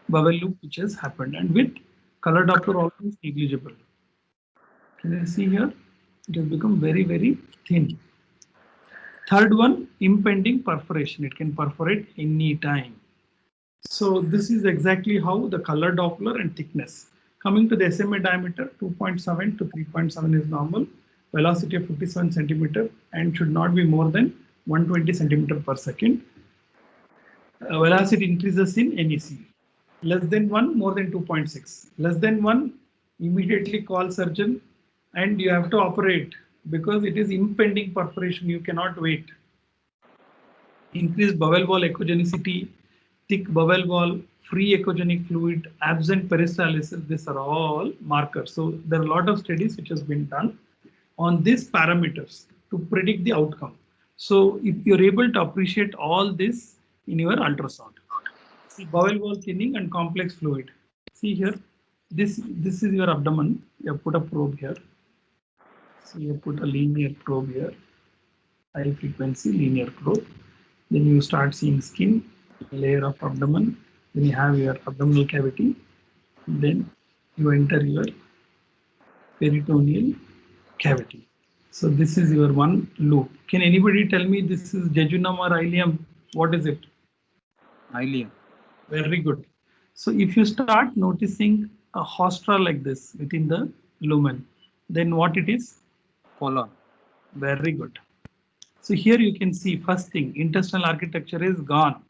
bowel loop which has happened, and with color Doppler almost negligible. Can you see here? It has become very, very thin. Third one, impending perforation. It can perforate any time. So this is exactly how the color Doppler and thickness. Coming to the SMA diameter, 2.7 to 3.7 is normal. Velocity of 57 centimeter and should not be more than 120 centimeter per second. Velocity increases in NEC. Less than 1, more than 2.6. Less than 1, immediately call surgeon and you have to operate because it is impending perforation. You cannot wait. Increased bowel wall echogenicity, thick bowel wall, free echogenic fluid, absent peristalsis, these are all markers. So there are a lot of studies which has been done on these parameters to predict the outcome. So if you're able to appreciate all this in your ultrasound. See bowel wall thinning and complex fluid. See here, this is your abdomen. You have put a probe here. So you put a linear probe here, high frequency linear probe. Then you start seeing skin, layer of abdomen. Then you have your abdominal cavity. Then you enter your peritoneal cavity. So this is your one loop. Can anybody tell me this is jejunum or ileum? What is it? Ileum. Very good. So if you start noticing a haustra like this within the lumen, then what it is? Colon. Very good. So here you can see first thing, intestinal architecture is gone.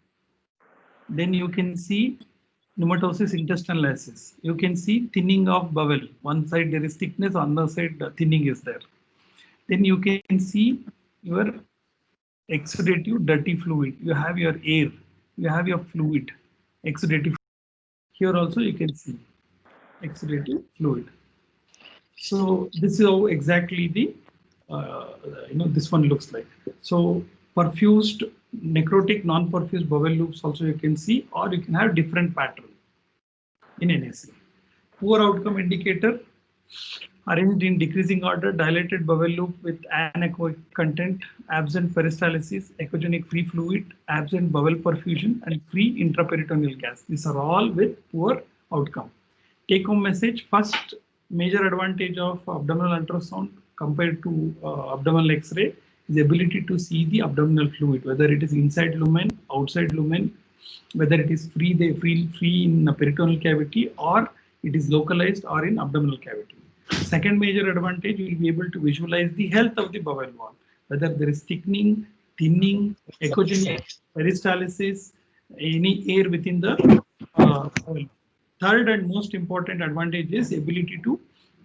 Then you can see pneumatosis intestinal lysis. You can see thinning of bowel. One side there is thickness, on the other side thinning is there. Then you can see your exudative dirty fluid. You have your air, you have your fluid, exudative. Here also you can see exudative fluid. So this is how exactly the this one looks like. So perfused, necrotic, non-perfused bowel loops also you can see, or you can have different pattern in NAC. Poor outcome indicator arranged in decreasing order, dilated bowel loop with anechoic content, absent peristalsis, echogenic free fluid, absent bowel perfusion, and free intraperitoneal gas. These are all with poor outcome. Take home message: first major advantage of abdominal ultrasound compared to abdominal X-ray is the ability to see the abdominal fluid, whether it is inside lumen, outside lumen, whether it is free in the peritoneal cavity, or it is localized or in abdominal cavity. Second major advantage, you will be able to visualize the health of the bowel wall, whether there is thickening, thinning, echogenic, peristalsis, any air within the bowel. third and most important advantage is ability to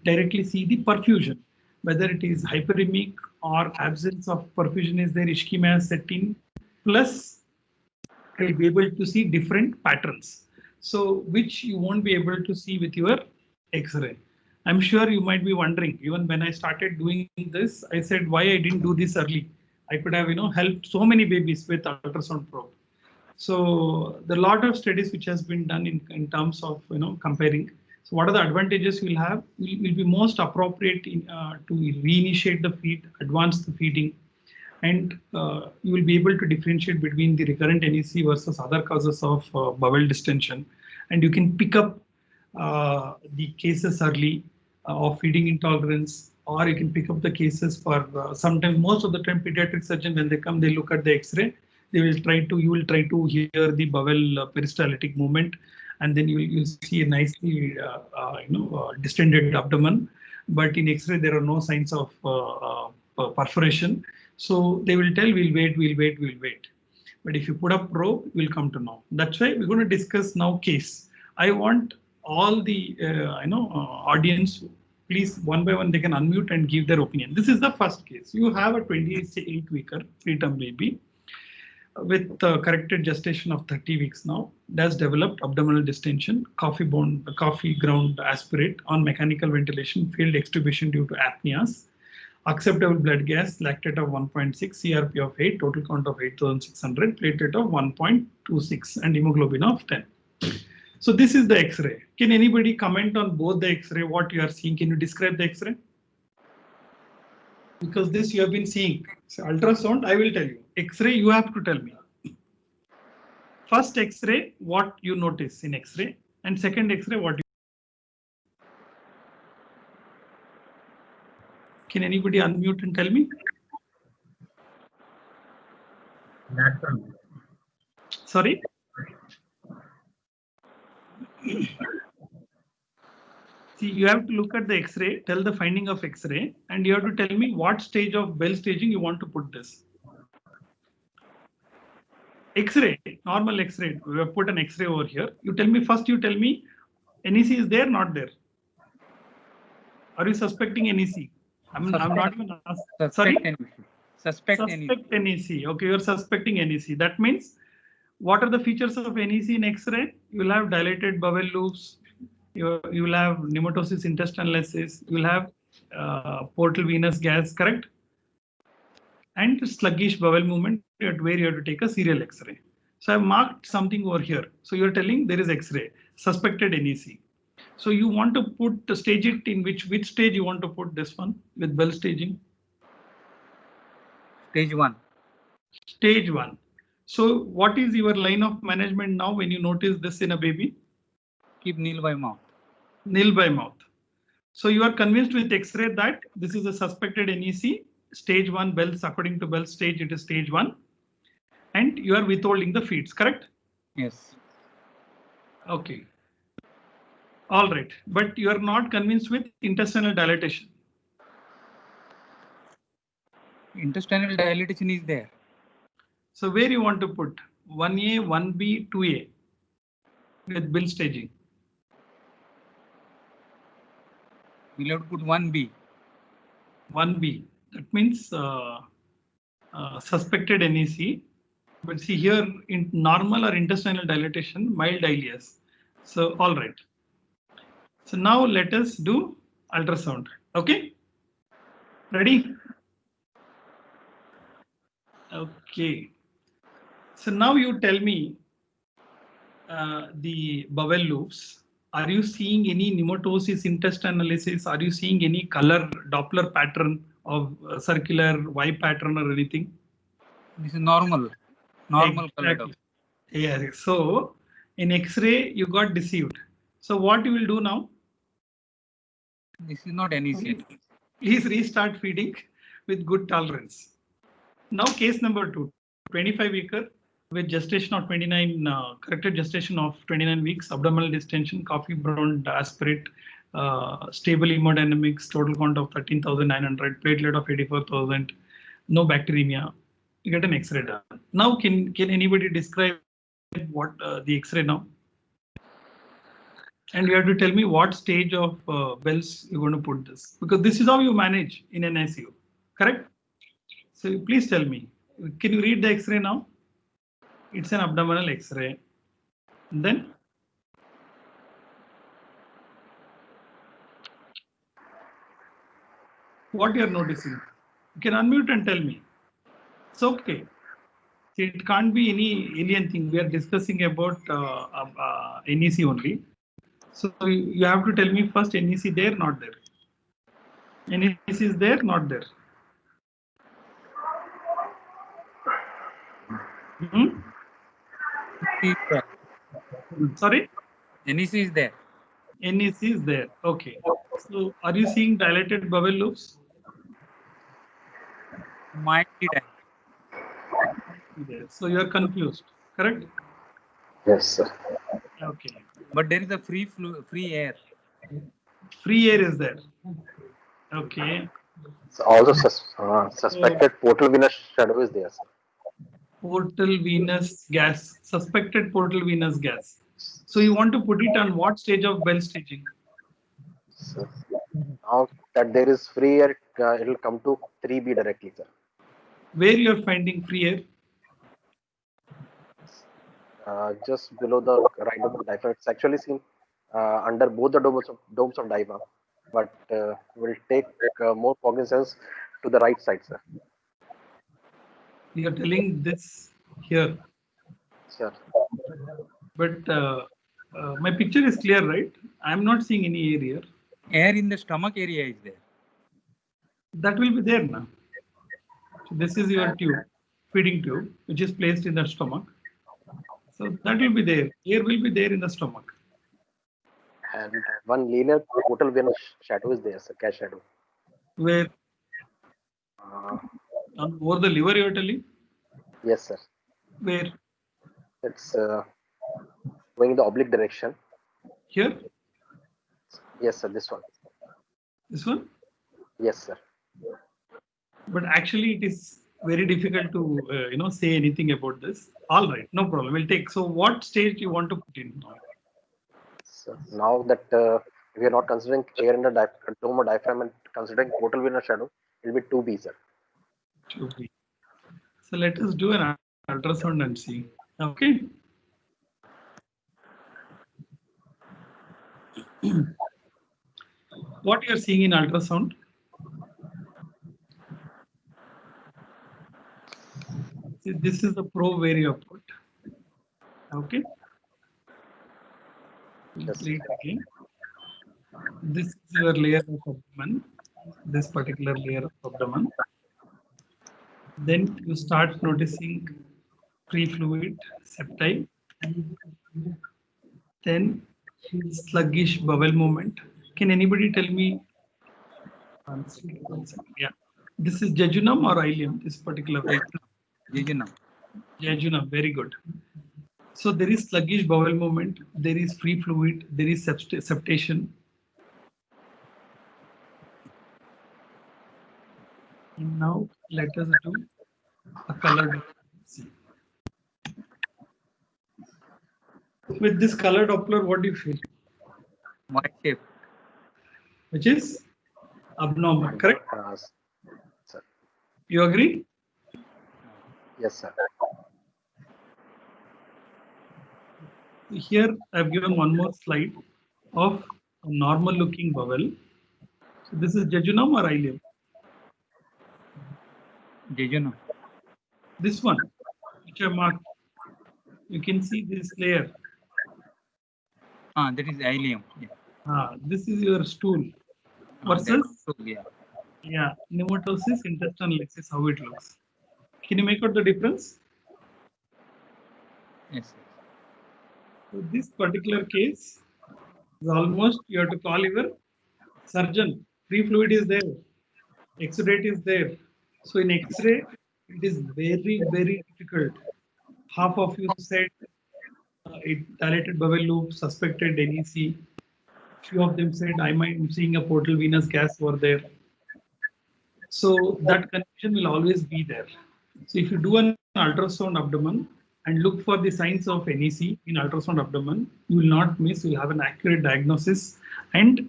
directly see the perfusion, whether it is hyperemic or absence of perfusion is there, ischemia has set in, plus you'll be able to see different patterns. So which you won't be able to see with your X-ray. I'm sure you might be wondering, even when I started doing this, I said why I didn't do this early. I could have, helped so many babies with ultrasound probe. So there are a lot of studies which has been done in terms of comparing. So what are the advantages you'll have? Will be most appropriate to reinitiate the feed, advance the feeding, and you will be able to differentiate between the recurrent NEC versus other causes of bowel distension, and you can pick up the cases early of feeding intolerance, or you can pick up the cases for sometimes, most of the time, pediatric surgeon when they come, they look at the X-ray. You will try to hear the bowel peristaltic movement, and then you see a nicely distended abdomen. But in X-ray there are no signs of perforation, so they will tell we'll wait. But if you put up probe, we'll come to know. That's why we're going to discuss now case. I want all the audience, please one by one they can unmute and give their opinion. This is the first case. You have a 28-weeker preterm baby with corrected gestation of 30 weeks now, does developed abdominal distension, coffee ground aspirate on mechanical ventilation, failed extubation due to apneas, acceptable blood gas, lactate of 1.6, CRP of 8, total count of 8,600, platelet of 1.26 and hemoglobin of 10. So this is the X-ray. Can anybody comment on both the X-ray, what you are seeing? Can you describe the X-ray? Because this you have been seeing. So ultrasound, I will tell you. X-ray, you have to tell me. First X-ray, what you notice in X-ray, and second X-ray, what you. Can anybody unmute and tell me? Sorry? See, you have to look at the X-ray, tell the finding of X-ray, and you have to tell me what stage of Bell staging you want to put this. X-ray, normal X-ray, we have put an X-ray over here. You tell me first, you tell me NEC is there, not there. Are you suspecting NEC? I'm not even asking. Sorry? Suspect NEC. Okay, you're suspecting NEC. That means, what are the features of NEC in X-ray? You will have dilated bowel loops. You will have pneumatosis intestinalis. You will have portal venous gas, correct? And sluggish bowel movement, where you have to take a serial X-ray. So I've marked something over here. So you're telling there is X-ray, suspected NEC. So you want to stage it in which stage you want to put this one with Bell staging? Stage 1. Stage 1. So what is your line of management now when you notice this in a baby? Keep nil by mouth. Nil by mouth. So you are convinced with X-ray that this is a suspected NEC, stage 1 Bell's, according to Bell's stage, it is stage 1. And you are withholding the feeds, correct? Yes. Okay. All right. But you are not convinced with intestinal dilatation. Intestinal dilatation is there. So where you want to put 1A, 1B, 2A with Bell staging? We'll have to put 1B. 1B. That means suspected NEC. But see here, in normal or intestinal dilatation, mild ileus. So all right. So now let us do ultrasound. Okay. Ready? Okay. So now you tell me the bowel loops. Are you seeing any pneumatosis intestinalis? Are you seeing any color Doppler pattern of circular Y pattern or anything? This is normal. Normal exactly. color. Yeah. So in X-ray you got deceived. So what you will do now? This is not NEC. Please restart feeding with good tolerance. Now case number 2, 25-weeker with gestation of 29, corrected gestation of 29 weeks, abdominal distension, coffee brown aspirate, stable hemodynamics, total count of 13,900, platelet of 84,000, no bacteremia. You get an X-ray done. Now can anybody describe what the X-ray now? And you have to tell me what stage of Bell's you're going to put this, because this is how you manage in an ICU, correct? So please tell me, can you read the X-ray now? It's an abdominal X-ray. Then what you are noticing? You can unmute and tell me. It's okay. It can't be any alien thing. We are discussing about NEC only. So you have to tell me first, NEC there, not there. NEC is there, not there. Sorry? NEC is there. NEC is there. Okay. So are you seeing dilated bowel loops? Might be that. So you are confused, correct? Yes, sir. Okay. But there is a free air. Free air is there. Okay. So also suspected portal venous shadow is there, sir. Portal venous gas, suspected portal venous gas. So you want to put it on what stage of Bell staging? So now that there is free air, it will come to 3B directly, sir. Where you are finding free air? Just below the right of the diaphragm. It's actually seen under both the domes of diaphragm, but will take more cognizance to the right side, sir. You are telling this here. Sir. But my picture is clear, right? I am not seeing any air here. Air in the stomach area is there. That will be there now. So this is your tube, feeding tube, which is placed in the stomach. So that will be there. Air will be there in the stomach. And one linear portal venous shadow is there, sir, gas shadow. Where? Over the liver, you are telling? Yes, sir. Where? It's going in the oblique direction. Here? Yes, sir. This one. This one? Yes, sir. But actually, it is very difficult to say anything about this. All right, no problem. We'll take. So, what stage you want to put in now? So now that we are not considering air in the dome or diaphragm and considering portal venous shadow, it will be 2B, sir. 2B. So let us do an ultrasound and see. Okay. What you are seeing in ultrasound? See, this is the probe where you have put. Okay. Yes. Again. This is your layer of abdomen. This particular layer of abdomen. Then you start noticing free fluid, septi. Then sluggish bowel movement. Can anybody tell me? Yeah. This is jejunum or ileum, this particular Jejunum. Jejunum, very good. So there is sluggish bowel movement, there is free fluid, there is septation. And now let us do a colored. With this color Doppler, what do you feel? White shape. Which is abnormal, correct? Sir. You agree? Yes, sir. Here I've given one more slide of a normal looking bowel. So this is jejunum or ileum? Jejunum. This one, which I marked, you can see this layer. That is ileum. Yeah. This is your stool versus yeah. Pneumatosis, intestinal. This is how it looks. Can you make out the difference? Yes. So this particular case is almost you have to call your surgeon. Free fluid is there, X-ray is there. So in X-ray, it is very, very difficult. Half of you said it dilated bowel loop, suspected NEC. Few of them said I'm seeing a portal venous gas over there. So that confusion will always be there. So if you do an ultrasound abdomen, and look for the signs of NEC in ultrasound abdomen. You will not miss. You will have an accurate diagnosis, and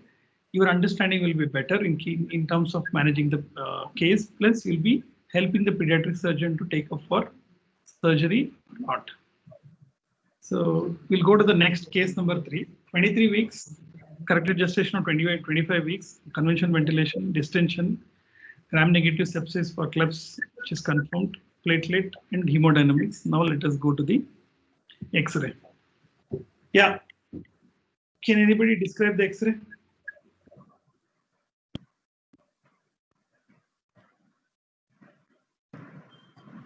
your understanding will be better in terms of managing the case. Plus, you'll be helping the pediatric surgeon to take up for surgery or not. So we'll go to the next case number 3. 23 weeks, corrected gestation of 25 weeks, conventional ventilation, distension, gram-negative sepsis for Klebs, which is confirmed, platelet and hemodynamics. Now let us go to the X-ray. Yeah. Can anybody describe the X-ray?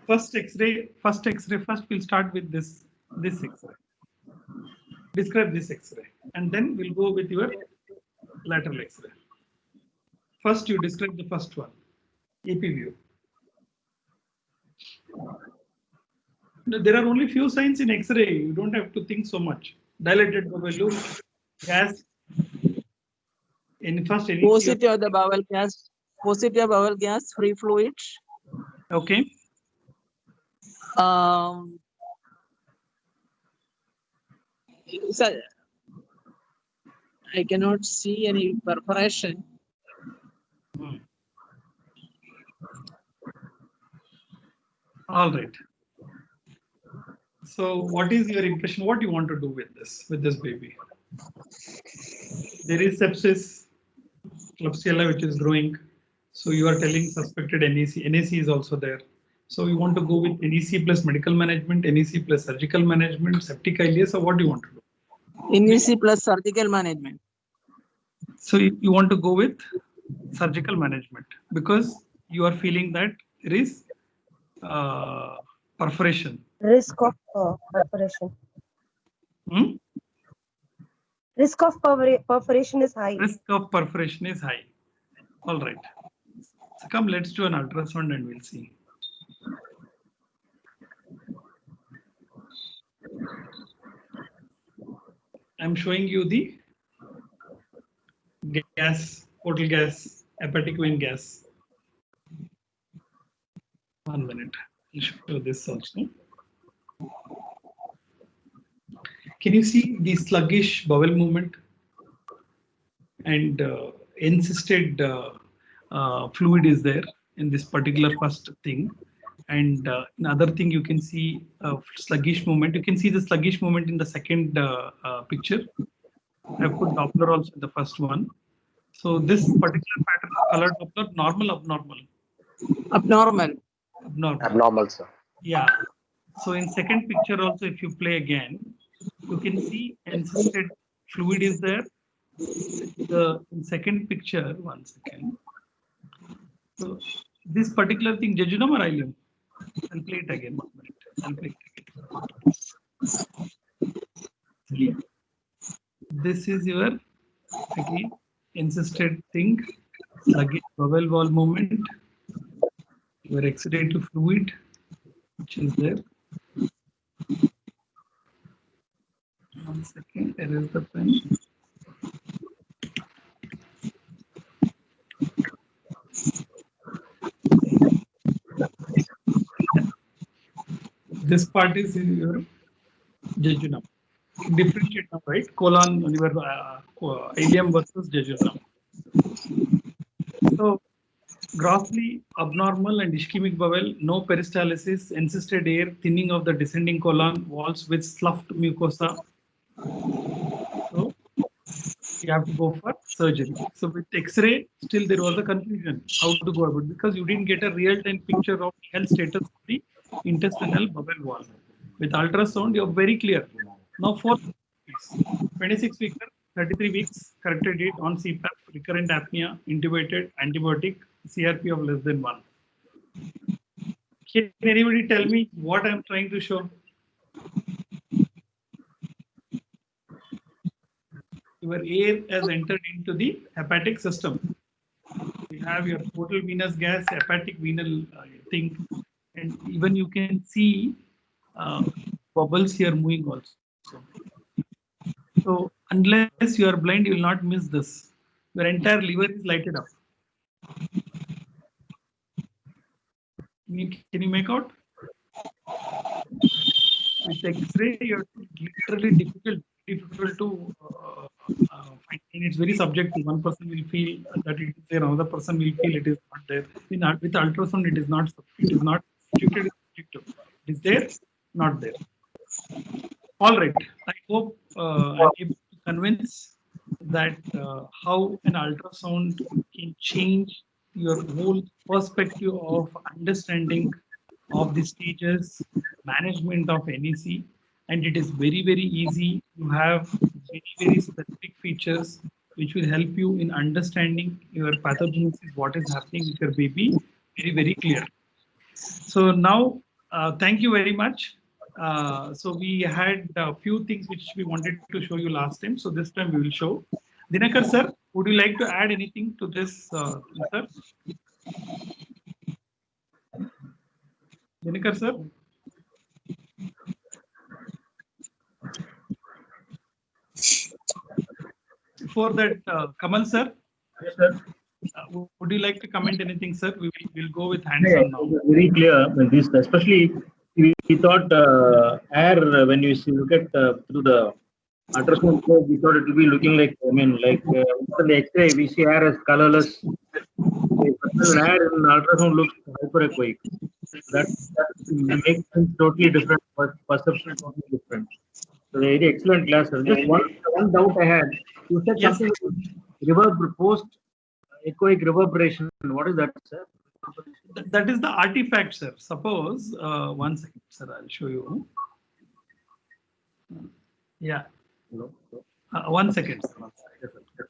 First X-ray. First we'll start with this X-ray. Describe this X-ray, and then we'll go with your lateral X-ray. First, you describe the first one, AP view. There are only few signs in X-ray. You don't have to think so much. Dilated bowel loop, gas. In first, Paucity of the bowel gas. Paucity of bowel gas, free fluid. Okay. So I cannot see any perforation. All right. So what is your impression? What do you want to do with this baby? There is sepsis, Klebsiella, which is growing. So you are telling suspected NEC. NEC is also there. So you want to go with NEC plus medical management, NEC plus surgical management, septic ileus, or what do you want to do? NEC plus surgical management. So you want to go with surgical management because you are feeling that there is perforation. Risk of perforation. Risk of perforation is high. Risk of perforation is high. All right. So come, let's do an ultrasound and we'll see. I'm showing you the gas, portal gas, hepatic vein gas. 1 minute. I'll show this also. Can you see the sluggish bowel movement and encysted fluid is there in this particular first thing? And another thing you can see sluggish movement. You can see the sluggish movement in the second picture. I put Doppler also in the first one. So this particular pattern of color Doppler, normal, abnormal? Abnormal. Abnormal, sir. Yeah. So in second picture also, if you play again, you can see encysted fluid is there. In second picture, 1 second. So this particular thing, jejunum or ileum? I'll play it again. 1 minute. I'll play it again. This is your again encysted thing, sluggish bowel wall movement, your exudative fluid, which is there. 1 second, there is the pen. This part is in your jejunum. Differentiate now, right? Colon, your ileum versus jejunum. So, grossly abnormal and ischemic bowel, no peristalsis, encysted air, thinning of the descending colon, walls with sloughed mucosa. So, you have to go for surgery. So, with X-ray, still there was a confusion how to go about it because you didn't get a real-time picture of health status of the intestinal bowel wall. With ultrasound, you're very clear. Now, 26 weeks, 33 weeks, corrected date on CPAP, recurrent apnea, intubated, antibiotic, CRP of less than 1. Can anybody tell me what I'm trying to show? Your air has entered into the hepatic system. You have your portal venous gas, hepatic venal thing, and even you can see bubbles here moving also. So unless you are blind, you will not miss this. Your entire liver is lighted up. Can you make out? with X-ray, you're literally difficult to find. And it's very subjective. One person will feel that it is there, another person will feel it is not there. With ultrasound, it is not subjective, it is subjective. It is there, not there. All right. I hope I'm able to convince that how an ultrasound can change your whole perspective of understanding of the stages, management of NEC, and it is very, very easy. You have very specific features which will help you in understanding your pathogenesis, what is happening with your baby, very clear. So now, thank you very much. So we had a few things which we wanted to show you last time. So this time we will show. Dinakar sir, would you like to add anything to this, sir? Dinakar sir? Before that, Kamal sir? Yes, sir. Would you like to comment anything, sir? We will go with hands-on now. Very clear. This, especially, we thought air when you look at through the ultrasound probe, we thought it will be looking like, I mean, like in the X-ray, we see air as colorless. But air in ultrasound looks hyperechoic. That makes things totally different, but perception totally different. So very excellent class, sir. Just one doubt I had. You said Yes. something about post echoic reverberation. What is that, sir? That is the artifact, sir. Suppose, 1 second, sir, I'll show you. Yeah. 1 second, sir. 1 second.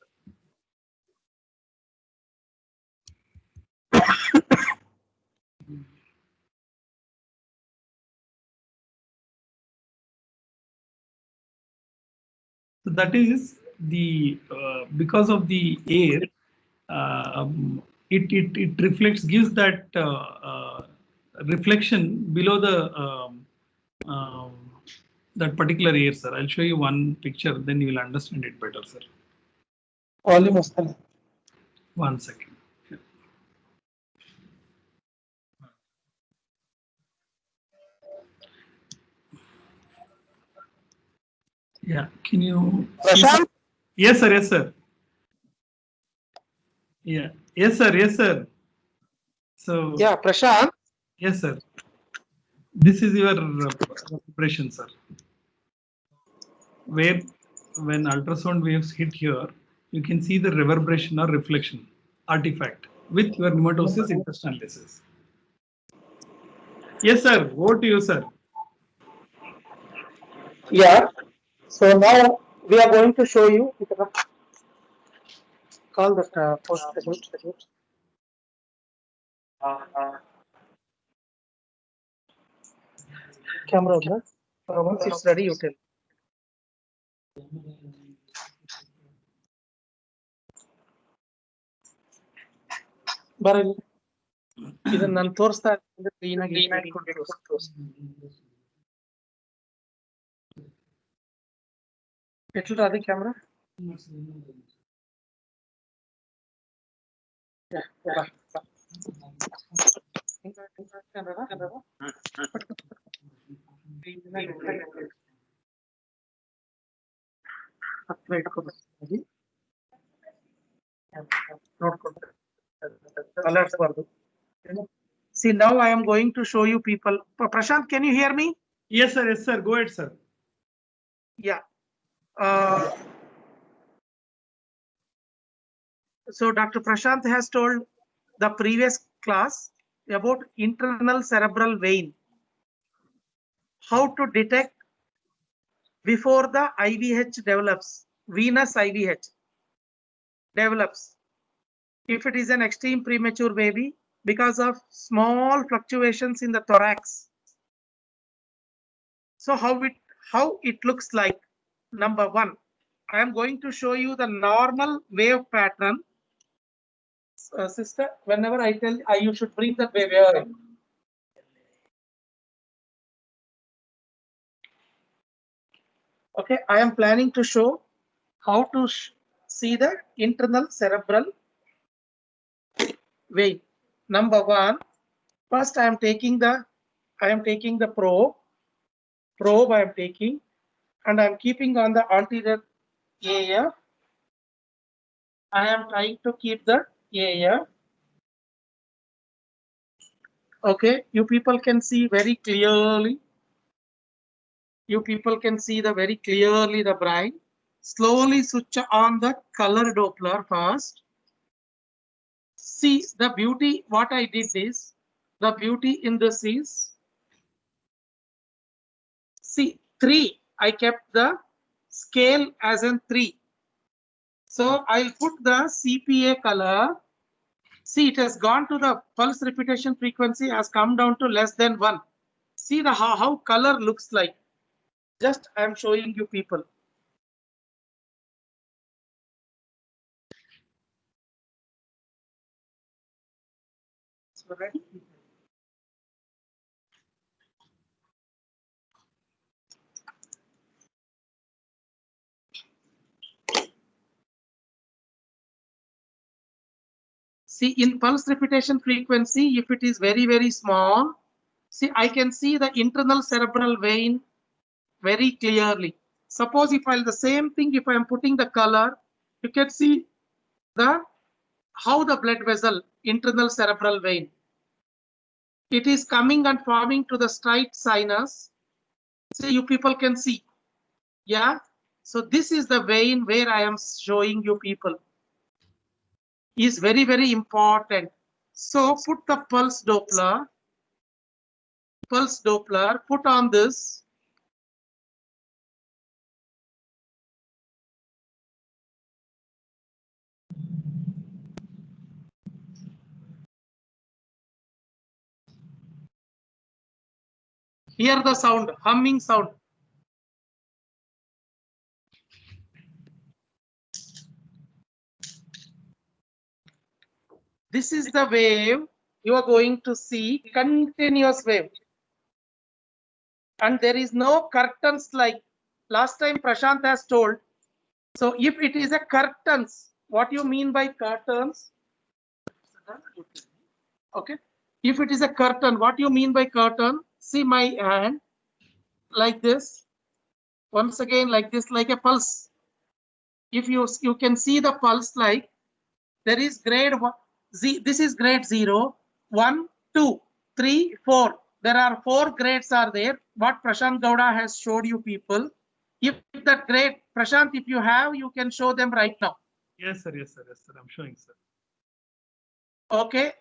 So that is the because of the air, it reflects, gives that reflection below the that particular air, sir. I'll show you one picture, then you will understand it better, sir. Almost. 1 second. Yeah, can you? Prashant? Yes, sir. Yes, sir. Yeah. Yes, sir. Yes, sir. So. Yeah, Prashant. Yes, sir. This is your preparation, sir. Where when ultrasound waves hit here, you can see the reverberation or reflection artifact with your pneumatosis intestinalis. Yes, sir. Over to you, sir. Yeah. So now we are going to show you. Call the post graduate. Camera on that. Once it's ready, you tell. ಬರಲಿ ಇದನ್ನ ನಾನು ತೋರಿಸ್ತಾ ಇದ್ದೀನಿ clean ಆಗಿ ಎಟ್ಲ ಅದೇ camera See, now I am going to show you people. Prashant, can you hear me? Yes, sir. Yes, sir. Go ahead, sir. Yeah. So Dr. Prashant has told the previous class about internal cerebral vein. How to detect before the IVH develops, venous IVH develops. If it is an extreme premature baby, because of small fluctuations in the thorax. So how it looks like. Number one, I am going to show you the normal wave pattern. Sister, whenever I tell you should bring that wave. Okay, I am planning to show how to see the internal cerebral vein. Number one, first I am taking the probe probe I am taking, and I am keeping on the anterior area. I am trying to keep the area. Okay, you people can see very clearly. You people can see the very clearly the brain. Slowly switch on the color Doppler first. See the beauty. What I did is, the beauty in this is, see 3. I kept the scale as in 3. So I'll put the CPA color. See, it has gone to the pulse repetition frequency has come down to less than 1. See the how color looks like. Just I am showing you people. So ready? See, in pulse repetition frequency, if it is very, very small, see, I can see the internal cerebral vein very clearly. Suppose if I'll the same thing, if I am putting the color, you can see the how the blood vessel, internal cerebral vein, it is coming and forming to the straight sinus. So you people can see. Yeah. So this is the vein where I am showing you people. Is very, very important. So put the pulse Doppler, put on this. Hear the sound, humming sound. This is the wave you are going to see, continuous wave. And there is no curtains like last time Prashant has told. So if it is a curtains, what you mean by curtains? Okay. If it is a curtain, what you mean by curtain? See my hand like this. Once again, like this, like a pulse. If you can see the pulse, like there is grade 1, this is grade 0, 1, 2, 3, 4. There are 4 grades are there. What Prashant Gowda has showed you people. If that grade, Prashant, if you have, you can show them right now. Yes, sir. Yes, sir. Yes, sir. I'm showing, sir. Okay.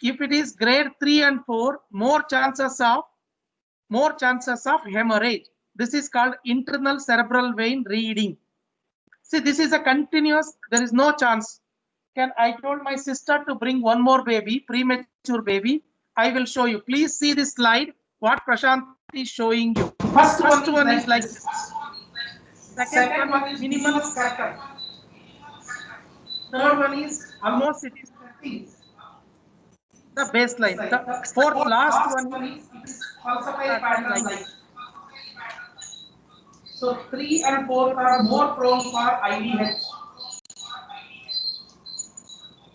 If it is grade 3 and 4, more chances of hemorrhage. This is called internal cerebral vein reading. See, this is a continuous, there is no chance. I told my sister to bring one more baby, premature baby. I will show you. Please see this slide, what Prashant is showing you. First one is like this. Second one is minimal curtain. Third one is almost it is the baseline. The fourth last one is falsified pattern like this. So 3 and 4 are more prone for IVH.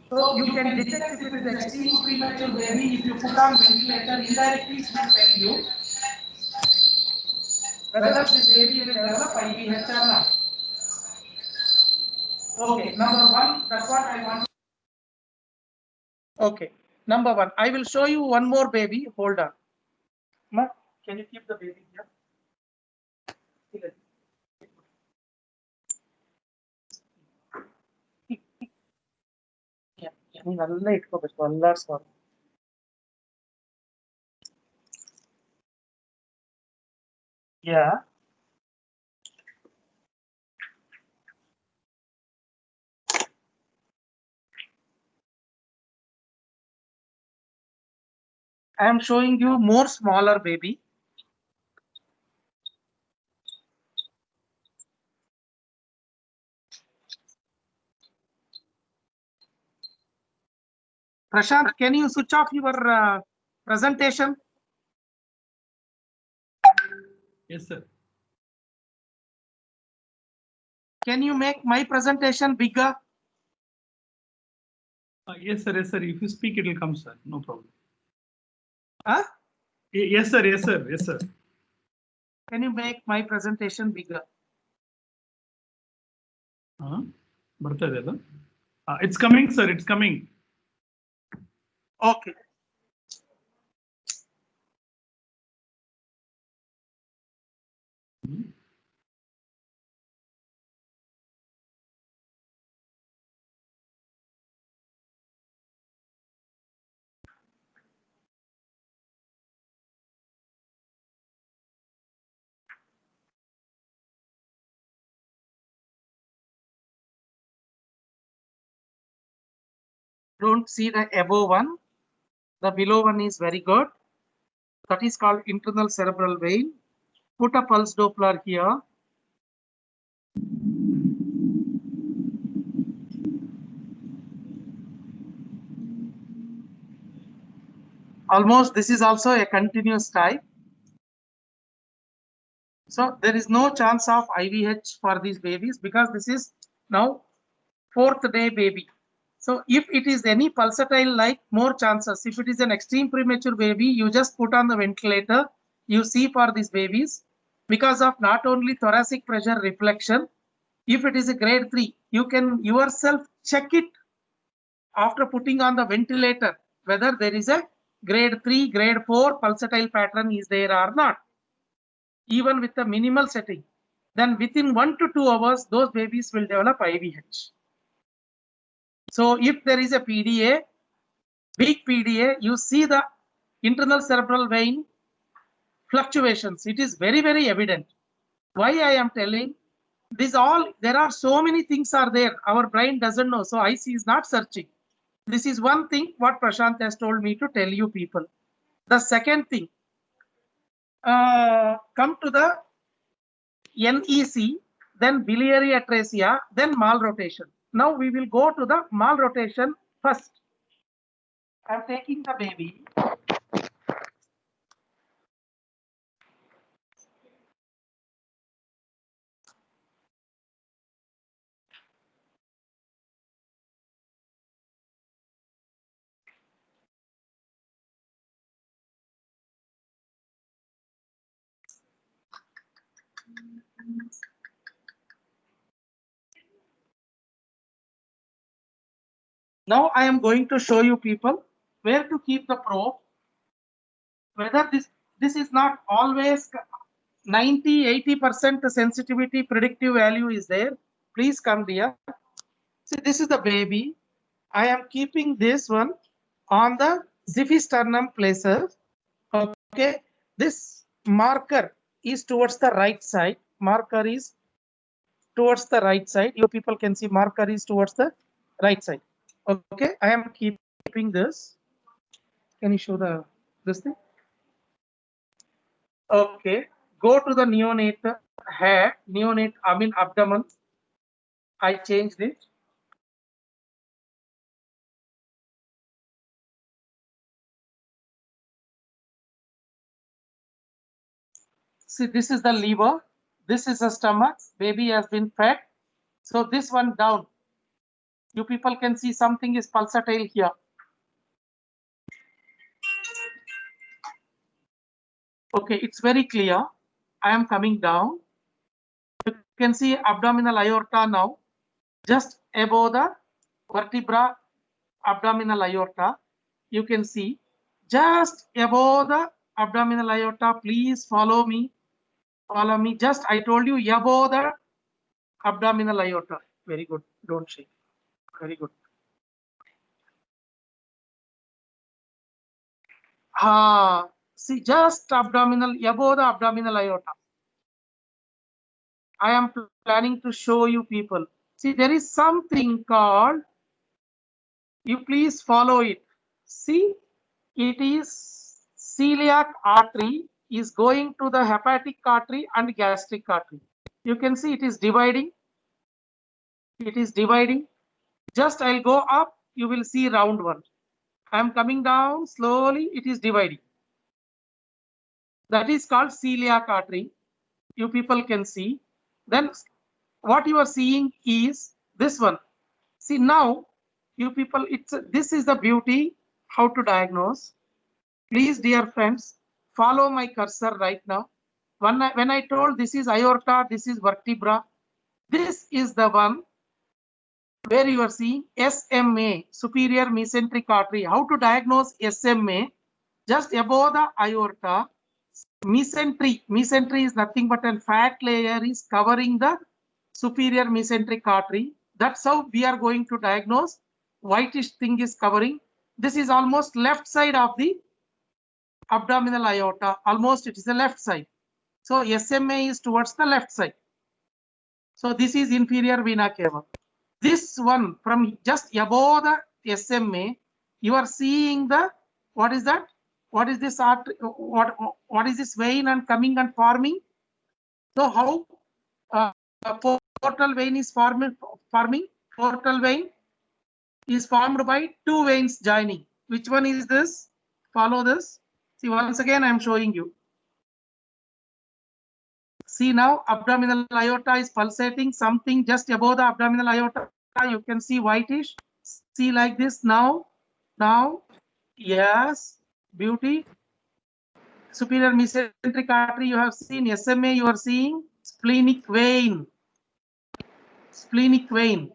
So you can detect if it is extreme premature baby if you put on ventilator, indirectly it will tell you whether this baby will develop IVH or not. Okay, number 1, that's what I want. Okay, number 1, I will show you one more baby. Hold on. Ma, can you keep the baby here? Yeah. I am showing you more smaller baby. Prashant, can you switch off your presentation? Yes, sir. Can you make my presentation bigger? Yes, sir. Yes, sir. If you speak, it will come, sir. No problem. Huh? Yes, sir. Yes, sir. Yes, sir. Can you make my presentation bigger? It's coming, sir. It's coming. Okay. Don't see the above one. The below one is very good. That is called internal cerebral vein. Put a pulse Doppler here. Almost this is also a continuous type. So there is no chance of IVH for these babies because this is now 4th day baby. So if it is any pulsatile like, more chances. If it is an extreme premature baby, you just put on the ventilator. You see for these babies because of not only thoracic pressure reflection. If it is a grade 3, you can yourself check it after putting on the ventilator whether there is a grade 3, grade 4 pulsatile pattern is there or not. Even with the minimal setting, then within 1 to 2 hours, those babies will develop IVH. So if there is a PDA, weak PDA, you see the internal cerebral vein fluctuations. It is very, very evident. Why I am telling this all, there are so many things are there. Our brain doesn't know. So IC is not searching. This is one thing what Prashant has told me to tell you people. The second thing, come to the NEC, then biliary atresia, then malrotation. Now we will go to the malrotation first. I am taking the baby. Now I am going to show you people where to keep the probe. Whether this is not always 90-80% sensitivity predictive value is there. Please come here. See, this is the baby. I am keeping this one on the xiphisternum placer. Okay, this marker is towards the right side. Marker is towards the right side. You people can see marker is towards the right side. Okay, I am keeping this. Can you show this thing? Okay, go to the neonate head, neonate, I mean abdomen. I changed it. See, this is the liver. This is the stomach. Baby has been fed. So this one down. You people can see something is pulsatile here. Okay, it's very clear. I am coming down. You can see abdominal aorta now, just above the vertebra, abdominal aorta. You can see just above the abdominal aorta. Please follow me. Follow me. Just I told you above the abdominal aorta. Very good. Don't shake. Very good. See, just abdominal, above the abdominal aorta. I am planning to show you people. See, there is something called, you please follow it. See, it is celiac artery is going to the hepatic artery and gastric artery. You can see it is dividing. It is dividing. Just I'll go up, you will see round one. I am coming down slowly, it is dividing. That is called celiac artery. You people can see. Then what you are seeing is this one. See, now you people, this is the beauty how to diagnose. Please, dear friends, follow my cursor right now. when I told this is aorta, this is vertebra, this is the one where you are seeing SMA, superior mesenteric artery. How to diagnose SMA? Just above the aorta, mesentery is nothing but a fat layer is covering the superior mesenteric artery. That's how we are going to diagnose. Whitish thing is covering. This is almost left side of the abdominal aorta. Almost it is the left side. So SMA is towards the left side. So this is inferior vena cava. This one from just above the SMA, you are seeing the, what is that? What is this artery? What is this vein and coming and forming? So how portal vein is forming? Portal vein is formed by two veins joining. Which one is this? Follow this. See, once again I am showing you. See now, abdominal aorta is pulsating, something just above the abdominal aorta. You can see whitish. See like this now. Now, yes, beauty. Superior mesenteric artery you have seen. SMA you are seeing. Splenic vein. Splenic vein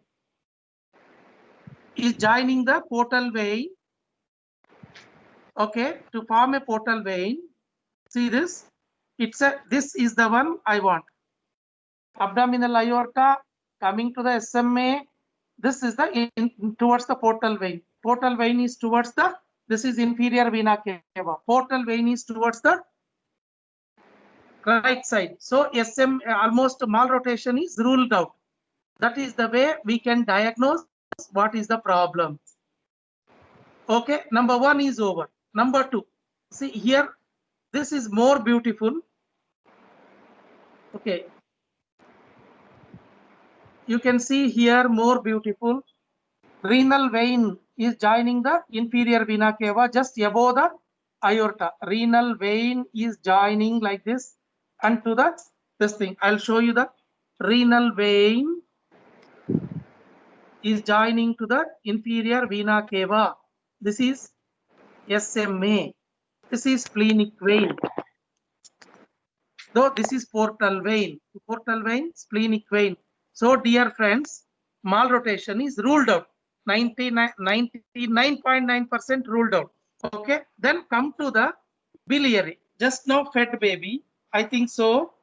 is joining the portal vein. Okay, to form a portal vein. See this. This is the one I want. Abdominal aorta coming to the SMA. This is the towards the portal vein. Portal vein is towards the, this is inferior vena cava. Portal vein is towards the right side. So almost malrotation is ruled out. That is the way we can diagnose what is the problem. Okay, number one is over. Number two, see here, this is more beautiful. Okay, you can see here more beautiful. Renal vein is joining the inferior vena cava just above the aorta. Renal vein is joining like this and to the this thing. I'll show you the renal vein is joining to the inferior vena cava. This is SMA. This is splenic vein. Though this is portal vein. Portal vein, splenic vein. So dear friends, malrotation is ruled out. 99.9% ruled out. Okay, then come to the biliary. Just now fed baby. I think so.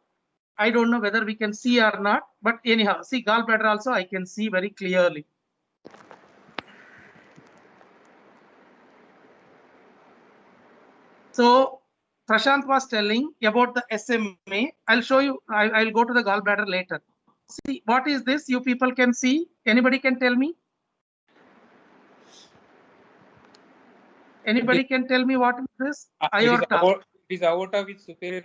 I don't know whether we can see or not, but anyhow, see gallbladder also I can see very clearly. So Prashant was telling about the SMA. I'll show you. I'll go to the gallbladder later. See, what is this? You people can see. Anybody can tell me? Anybody can tell me what is this? Aorta. It is aorta with superior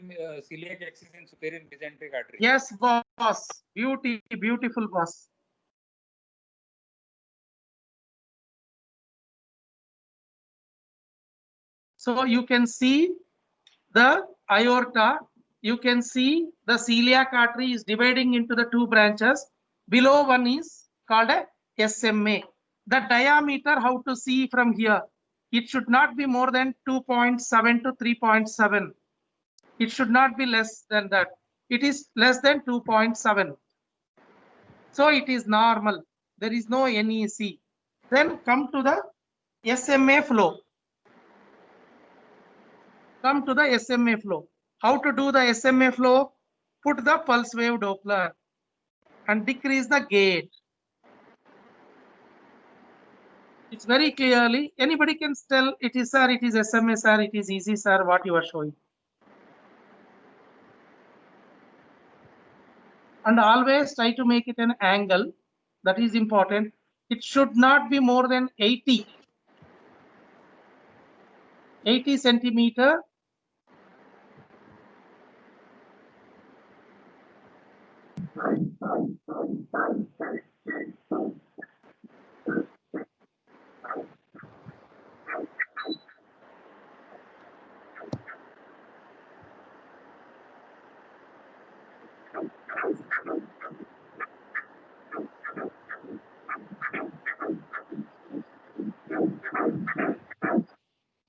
celiac axis and superior mesenteric artery. Yes, boss. Beautiful boss. So you can see the aorta. You can see the celiac artery is dividing into the two branches. Below one is called a SMA. The diameter, how to see from here? It should not be more than 2.7 to 3.7. It should not be less than that. It is less than 2.7. So it is normal. There is no NEC. Then come to the SMA flow. Come to the SMA flow. How to do the SMA flow? Put the pulse wave Doppler and decrease the gate. It's very clearly, anybody can tell it is sir, it is SMA sir, it is easy sir, what you are showing. And always try to make it an angle. That is important. It should not be more than 80 centimeter.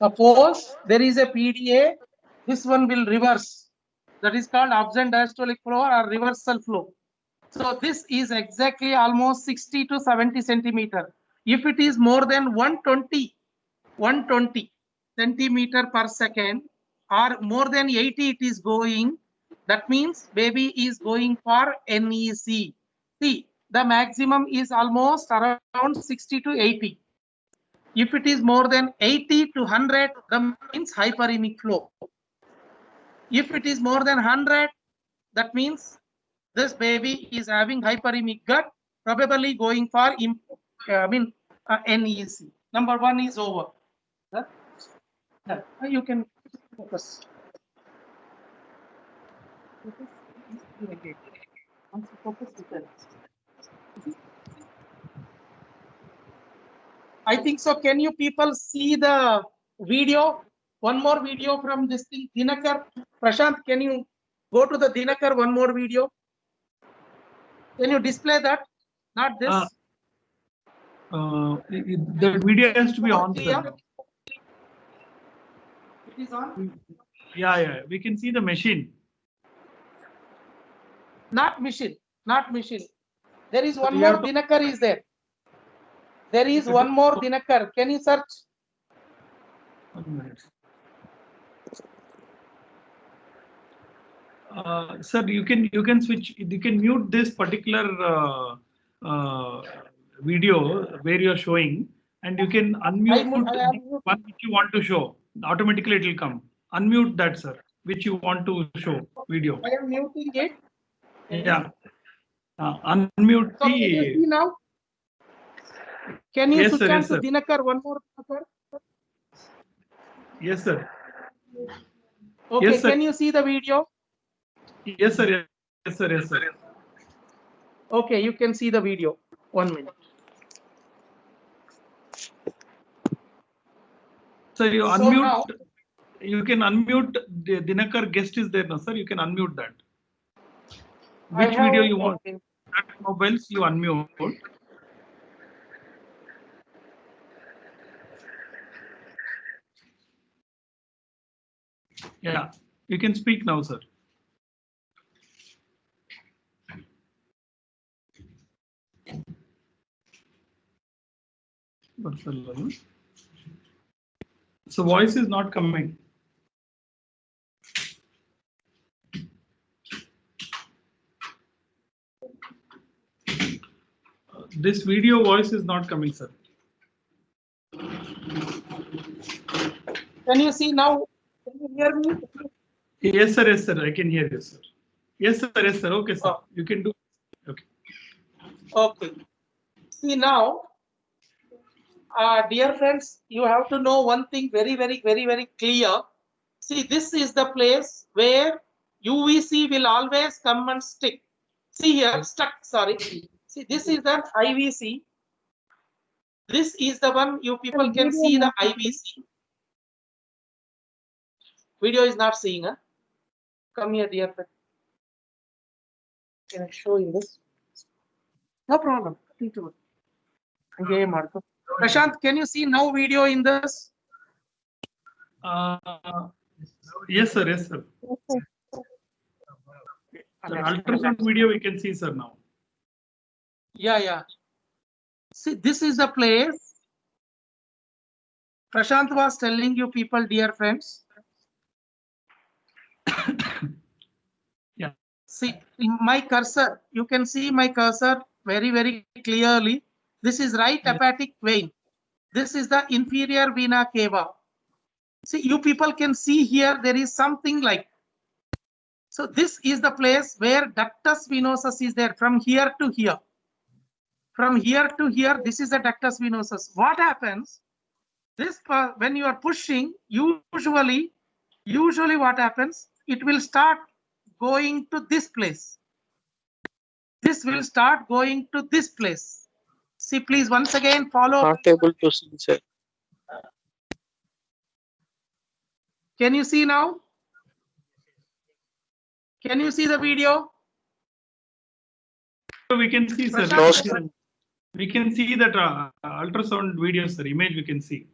Suppose there is a PDA, this one will reverse. that is called absent diastolic flow or reversal flow. So this is exactly almost 60 to 70 centimeter. If it is more than 120 centimeter per second or more than 80 it is going, that means baby is going for NEC. See, the maximum is almost around 60 to 80. If it is more than 80 to 100, that means hyperemic flow. If it is more than 100, that means this baby is having hyperemic gut, probably going for NEC. Number 1 is over. You can focus. I think so. Can you people see the video? One more video from this thing. Dinakar, Prashant, can you go to the Dinakar one more video? Can you display that? Not this. The video has to be on, sir. It is on. Yeah. We can see the machine. Not machine. There is one more Dinakar is there. There is one more Dinakar. Can you search? 1 minute. Sir, you can switch. You can mute this particular video where you are showing, and you can unmute one which you want to show. Automatically, it will come. Unmute that, sir, which you want to show video. I am muting it. Yeah. Unmute So can you see now? Can you switch on to Dinakar one more? Yes, sir. Okay. Yes, sir. Can you see the video? Yes, sir. Yes, sir. Okay, you can see the video. 1 minute. Sir, you So unmute. now, You can unmute. The Dinakar guest is there now, sir. You can unmute that. Which video you want? Okay. Mobiles, you unmute. Yeah, you can speak now, sir. So voice is not coming. This video voice is not coming, sir. Can you see now? Can you hear me? Yes, sir. I can hear you, sir. Yes, sir. Okay, sir. You can do. Okay. Okay. See now, dear friends, you have to know one thing very clear. See, this is the place where UVC will always come and stick. See here, stuck, sorry. See, this is the IVC. This is the one you people can see the IVC. Video is not seeing, huh? Come here, dear friend. Can I show you this? No problem. Okay, Marco. Prashant, can you see now video in this? Yes, sir. The ultrasound video we can see, sir, now. Yeah. See, this is the place Prashant was telling you people, dear friends. Yeah. See, in my cursor, you can see my cursor very clearly. This is right hepatic vein. This is the inferior vena cava. See, you people can see here, there is something like. So this is the place where ductus venosus is there from here to here. From here to here, this is the ductus venosus. What happens? This when you are pushing, usually what happens? It will start going to this place. This will start going to this place. See, please once again follow. Not able to see, sir. Can you see now? Can you see the video? We can see, sir. No, sir. We can see that ultrasound video, sir. Image we can see.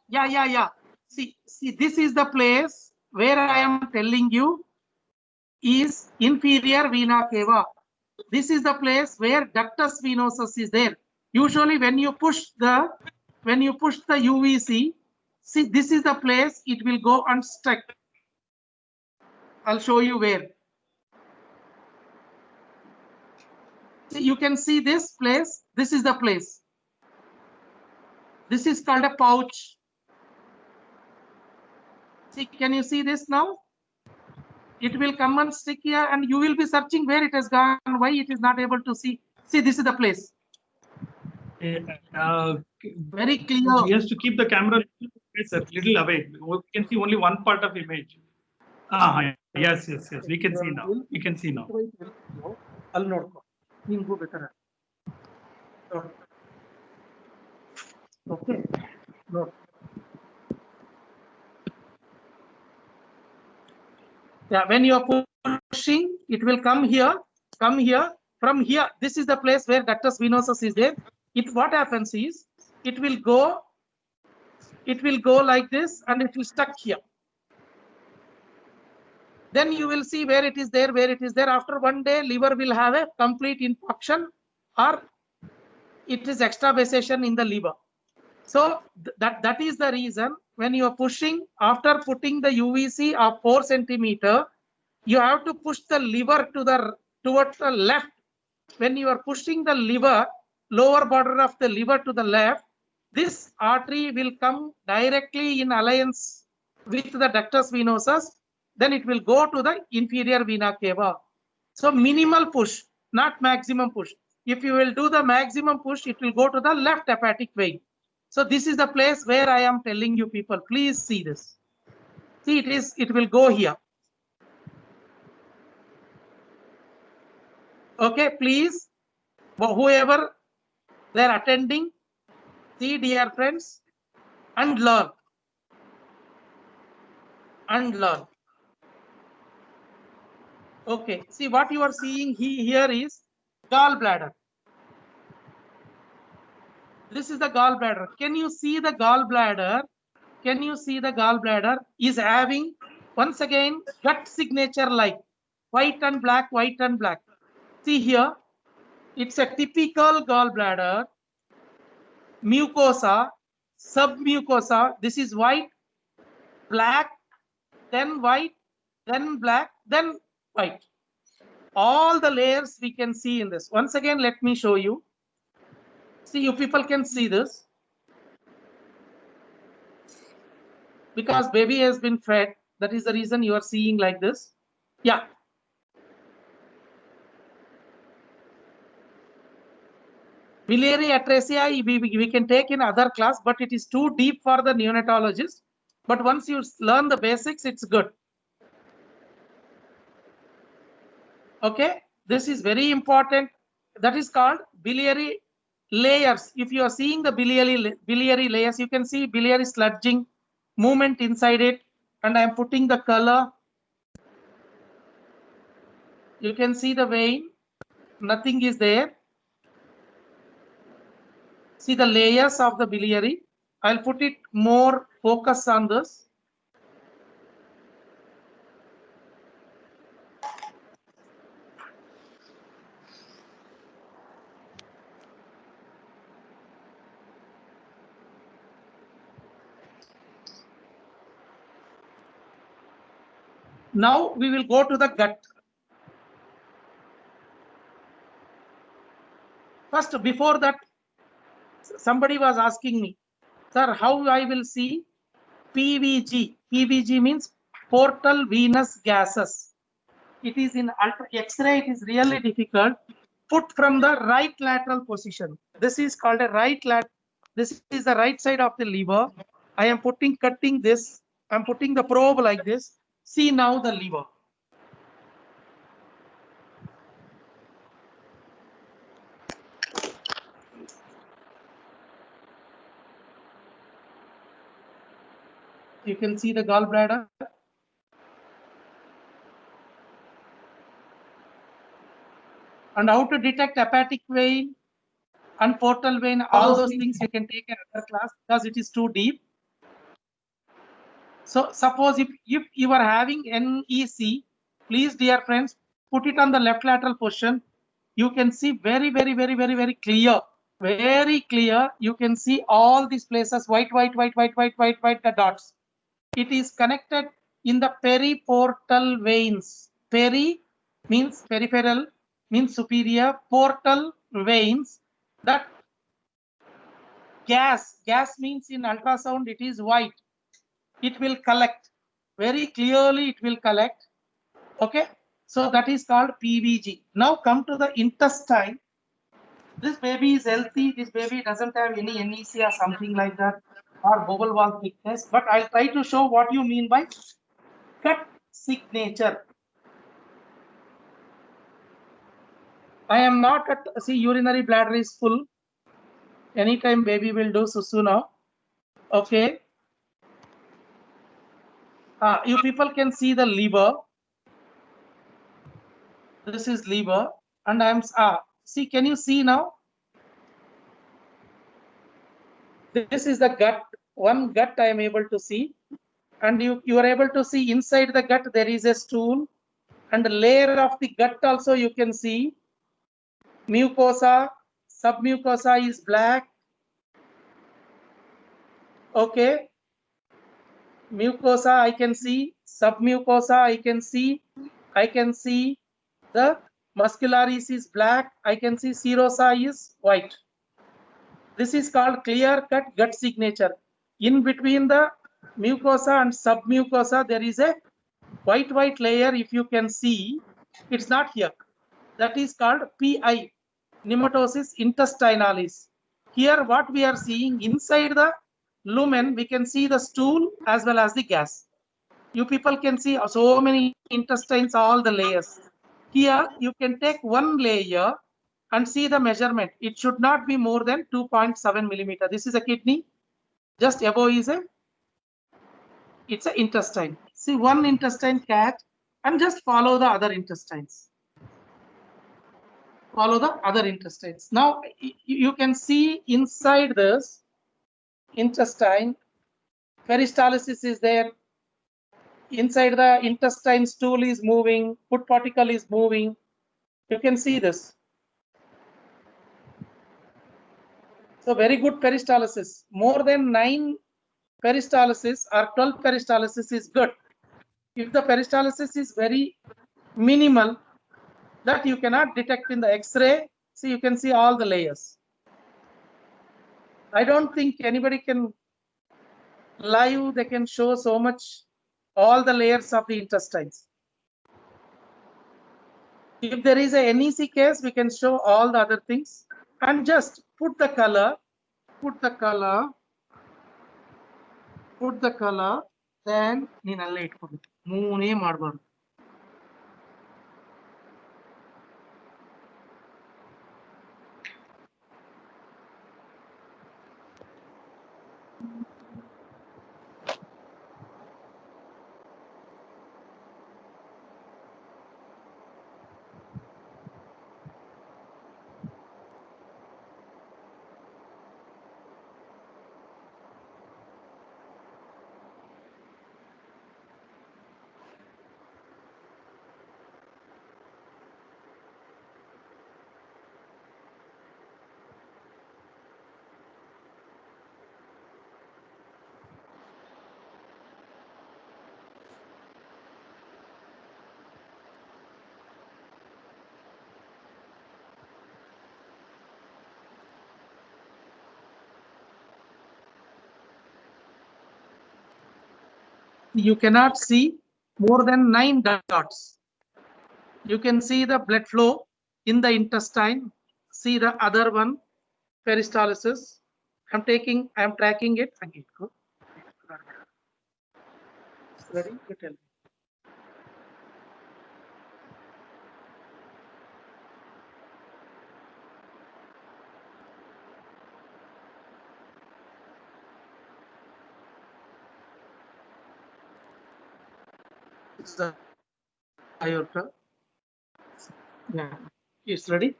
Yeah. See, this is the place where I am telling you is inferior vena cava. This is the place where ductus venosus is there. Usually when you push the UVC, see, this is the place it will go unstuck. I'll show you where. See, you can see this place. This is the place. This is called a pouch. See, can you see this now? It will come and stick here, and you will be searching where it has gone, why it is not able to see. See, this is the place. Very clear. He has to keep the camera a little away. We can see only one part of image. Yes. We can see now. We can see now. Okay. No. Yeah, when you are pushing, it will come here. From here. This is the place where ductus venosus is there. What happens is, it will go like this, and it will stuck here. Then you will see where it is there. After one day, liver will have a complete infarction, or it is extravasation in the liver. So that is the reason when you are pushing, after putting the UVC of 4 centimeter, you have to push the liver towards the left. When you are pushing the liver, lower border of the liver to the left, this artery will come directly in alliance with the ductus venosus. Then it will go to the inferior vena cava. So minimal push, not maximum push. If you will do the maximum push, it will go to the left hepatic vein. So this is the place where I am telling you people, please see this. See, it will go here. Okay, please, whoever they're attending, see, dear friends, and learn. Okay, see, what you are seeing here is gallbladder. This is the gallbladder. Can you see the gallbladder? Is having, once again, gut signature like white and black. See here, it's a typical gallbladder. Mucosa, submucosa. This is white, black, then white, then black, then white. All the layers we can see in this. Once again, let me show you. See, you people can see this. Because baby has been fed, that is the reason you are seeing like this. Yeah. Biliary atresia, we can take in other class, but it is too deep for the neonatologist. But once you learn the basics, it's good. Okay, this is very important. That is called biliary layers. If you are seeing the biliary layers, you can see biliary sludging movement inside it, and I am putting the color. You can see the vein, nothing is there. See the layers of the biliary. I'll put it more focus on this. Now we will go to the gut. First, before that, somebody was asking me, sir, how I will see PVG? PVG means portal venous gases. It is in X-ray, it is really difficult. Put from the right lateral position. This is called a right lateral. This is the right side of the liver. I am cutting this. I'm putting the probe like this. See now the liver. You can see the gallbladder. And how to detect hepatic vein and portal vein, all those things you can take another class because it is too deep. So suppose if you are having NEC, Please, dear friends, put it on the left lateral position. You can see very clear. Very clear. You can see all these places, white, the dots. It is connected in the periportal veins. Peri means peripheral, means superior. Portal veins. That gas means in ultrasound it is white. It will collect very clearly. It will collect. Okay, so that is called PVG. Now come to the intestine. This baby is healthy. This baby doesn't have any NEC or something like that, or bowel wall thickness. But I'll try to show what you mean by gut signature. I am not at, see, urinary bladder is full. Anytime baby will do susu now. Okay. You people can see the liver. This is liver, and I'm see. Can you see now? This is the gut. One gut I am able to see, and you are able to see inside the gut there is a stool, and the layer of the gut also you can see. Mucosa, submucosa is black. Okay. Mucosa I can see, submucosa I can see. I can see the muscularis is black. I can see serosa is white. This is called clear-cut gut signature. In between the mucosa and submucosa, there is a white layer. If you can see, it's not here. That is called PI, nematosis intestinalis. Here, what we are seeing inside the lumen, we can see the stool as well as the gas. You people can see so many intestines, all the layers. Here, you can take one layer and see the measurement. It should not be more than 2.7 millimeter. This is a kidney. Just above is it's an intestine. See one intestine catch and just follow the other intestines. Follow the other intestines. Now you can see inside this intestine, peristalsis is there. Inside the intestine, stool is moving, food particle is moving. You can see this. So very good peristalsis. More than 9 peristalsis or 12 peristalsis is good. If the peristalsis is very minimal, that you cannot detect in the X-ray, so you can see all the layers. I don't think anybody can live, they can show so much, all the layers of the intestines. If there is a NEC case, we can show all the other things and just put the color, then moone ಮಾಡಬಾರದು. You cannot see more than 9 dots. You can see the blood flow in the intestine. See the other one, peristalsis. I am tracking it. Ready? You tell me. It's the aorta. Yeah, it's ready.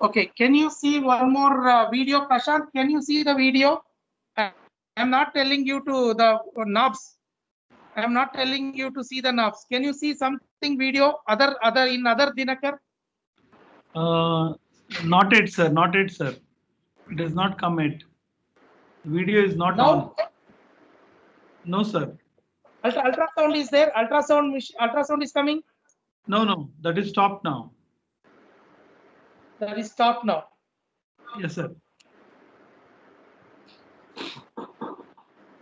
Okay, can you see one more video, Prashant? Can you see the video? I'm not telling you to the knobs. I am not telling you to see the nerves. Can you see something video other Dinakar? Not yet, sir. Not yet, sir. It has not come yet. Video is not Now, on. No, sir. ultrasound is there. Ultrasound is coming. No. That is stopped now. That is stopped now. Yes, sir.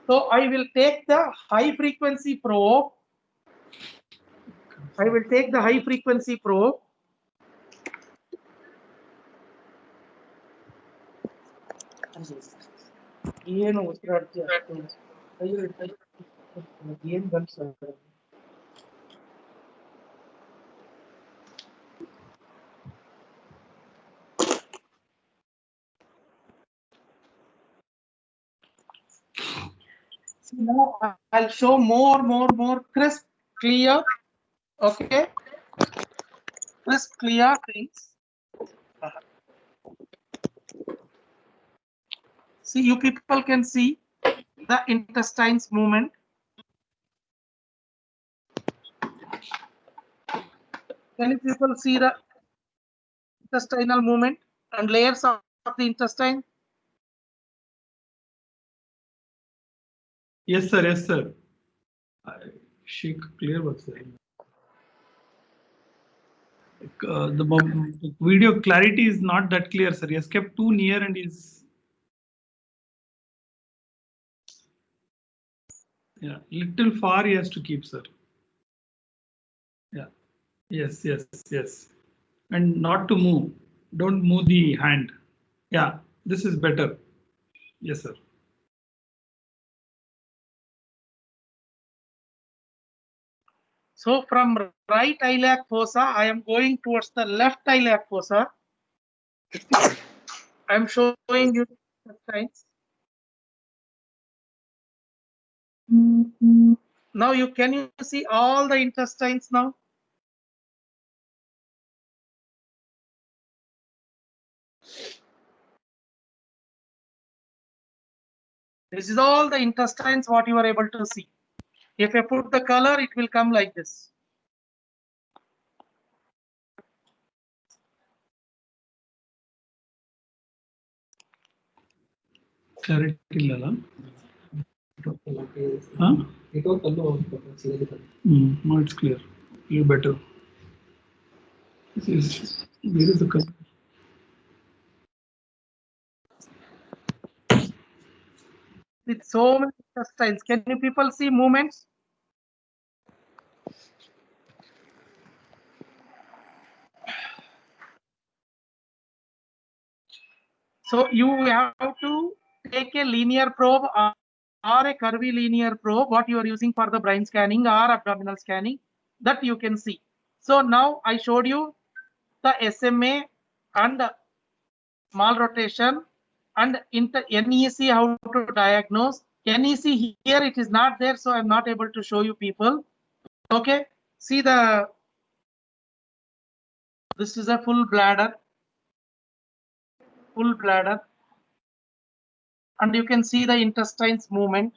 So I will take the high frequency probe. I will take the high frequency probe. ಏನು ಉಸಿರಾಡ್ತೀಯ ಅಷ್ಟೊಂದು? ಏನ್ ಬಂತು sir? So now I'll show more crisp, clear, okay, crisp, clear things. See, you people can see the intestines movement. Can you people see the intestinal movement and layers of the intestine? Yes, sir. Yes, sir. Sheikh, clear what's there. The video clarity is not that clear, sir. He has kept too near and is. Yeah, little far he has to keep, sir. Yeah. Yes. And not to move. Don't move the hand. Yeah, this is better. Yes, sir. So from right iliac fossa, I am going towards the left iliac fossa. I am showing you the intestines. Now can you see all the intestines now? This is all the intestines what you are able to see. If I put the color, it will come like this. Clarity lala. Huh? No, it's clear. You better. Where is the color? With so many intestines, can you people see movements? So you have to take a linear probe or a curvy linear probe, what you are using for the brain scanning or abdominal scanning, that you can see. So now I showed you the SMA and malrotation and NEC, how to diagnose. NEC here it is not there, so I'm not able to show you people. Okay, see this is a full bladder, and you can see the intestines movement.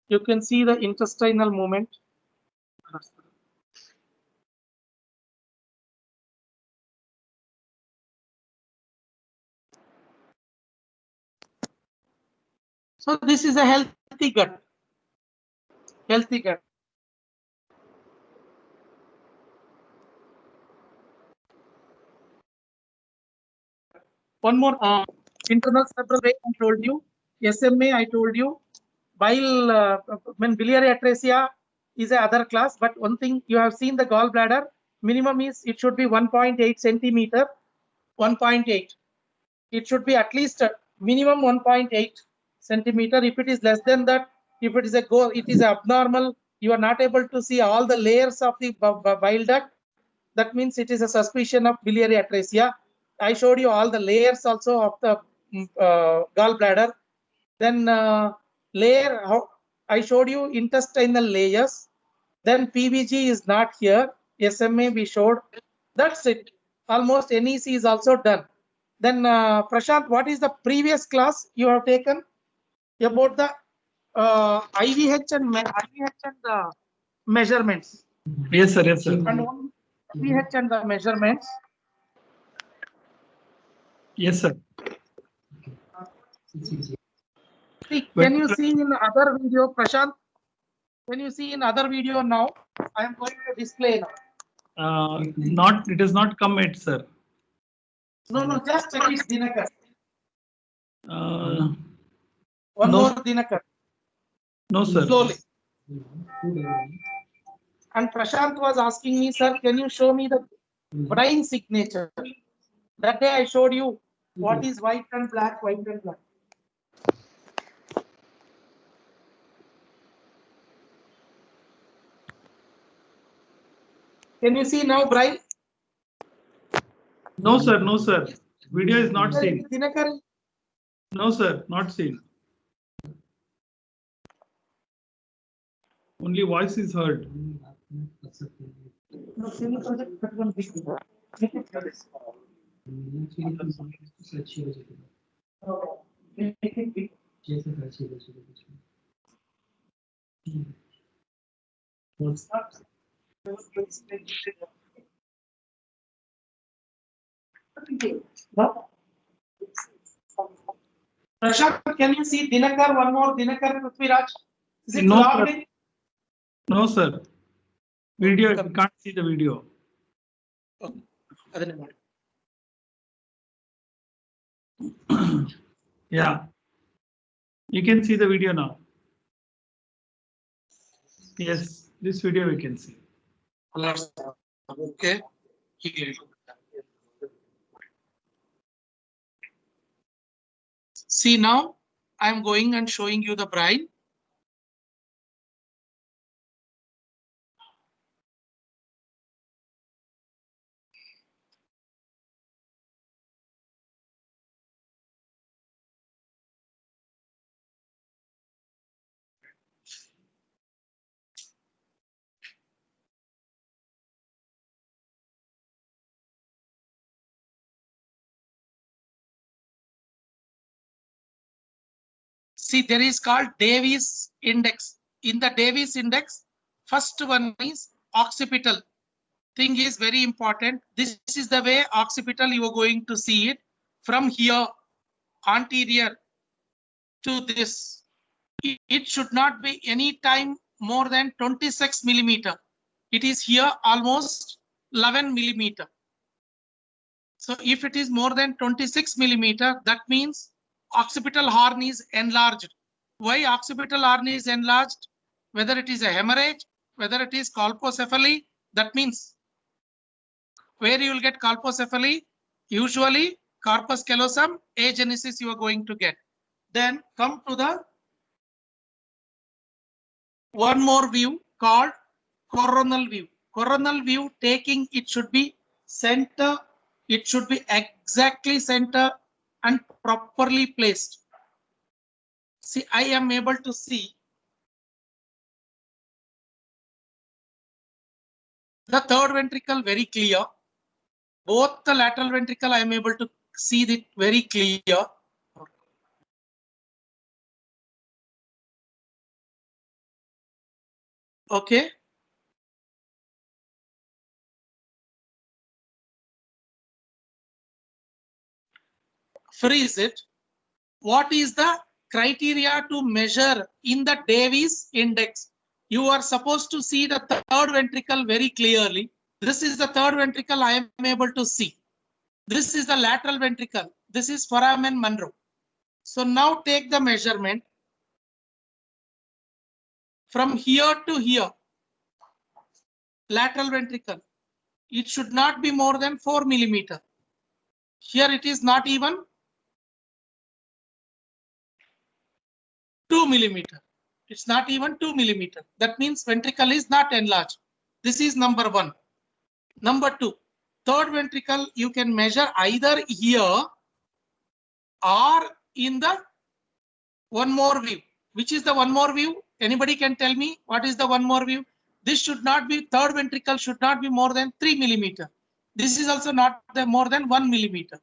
You can see the intestinal movement. So this is a healthy gut. One more internal cerebral vein I told you. SMA I told you. Biliary atresia is a other class, but one thing you have seen the gallbladder minimum is it should be 1.8 centimeter. 1.8. It should be at least minimum 1.8 centimeter. If it is less than that, if it is abnormal, you are not able to see all the layers of the bile duct. That means it is a suspicion of biliary atresia. I showed you all the layers also of the gallbladder. Then I showed you intestinal layers. Then PVG is not here. SMA we showed. That's it. Almost NEC is also done. Then Prashant, what is the previous class you have taken? about the IVH and the measurements. Yes, sir. Yes, sir. And only IVH and the measurements. Yes, sir. See, can you see in other video, Prashant? Can you see in other video now? I am going to display now. Not. It has not come yet, sir. No, just check it, Dinakar. One no. more, Dinakar. No, sir. Slowly. And Prashant was asking me, sir, can you show me the brine signature? That day I showed you what is white and black, white and black. Can you see now, brine? No, sir. No, sir. Video is not seen. Dinakar, No, sir. Not seen. Only voice is heard. no, can you project that one big? Make it big. Prashant, can you see Dinakar? One more, Dinakar Prithviraj. Is it No, logged sir. in? No, sir. Video. You can't see the video. Yeah. You can see the video now. Yes, this video we can see. Okay. See now, I am going and showing you the brine. See, there is called Davies index. In the Davies index, first one is occipital. Thing is very important. This is the way occipital you are going to see it from here anterior to this. It should not be any time more than 26 millimeter. It is here almost 11 millimeter. So if it is more than 26 millimeter, that means occipital horn is enlarged. Why occipital horn is enlarged? Whether it is a hemorrhage, whether it is colpocephaly, that means where you will get colpocephaly, usually corpus callosum, agenesis you are going to get. Then come to the one more view called coronal view. Coronal view taking it should be center, it should be exactly center and properly placed. See, I am able to see the third ventricle very clear. Both the lateral ventricle I am able to see it very clear. Okay. Freeze it. What is the criteria to measure in the Davies index? You are supposed to see the third ventricle very clearly. This is the third ventricle I am able to see. This is the lateral ventricle. This is foramen Monro. So now take the measurement from here to here. Lateral ventricle. It should not be more than 4 millimeter. Here it is not even 2 millimeter. It's not even 2 millimeter. That means ventricle is not enlarged. This is number one. Number two, third ventricle you can measure either here or in the one more view. Which is the one more view? Anybody can tell me what is the one more view? This should not be, third ventricle should not be more than 3 millimeter. This is also not the more than 1 millimeter.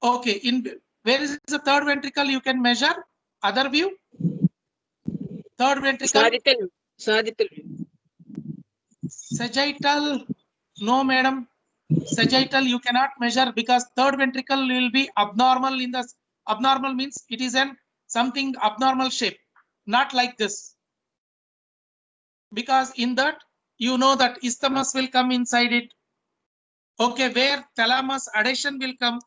Okay, in where is the third ventricle you can measure? Other view? Third ventricle? Sagittal. Sagittal view. Sagittal? No, madam. Sagittal you cannot measure because third ventricle will be abnormal. In the abnormal means it is an something abnormal shape, not like this. Because in that you know that isthmus will come inside it. Okay, where thalamus adhesion will come,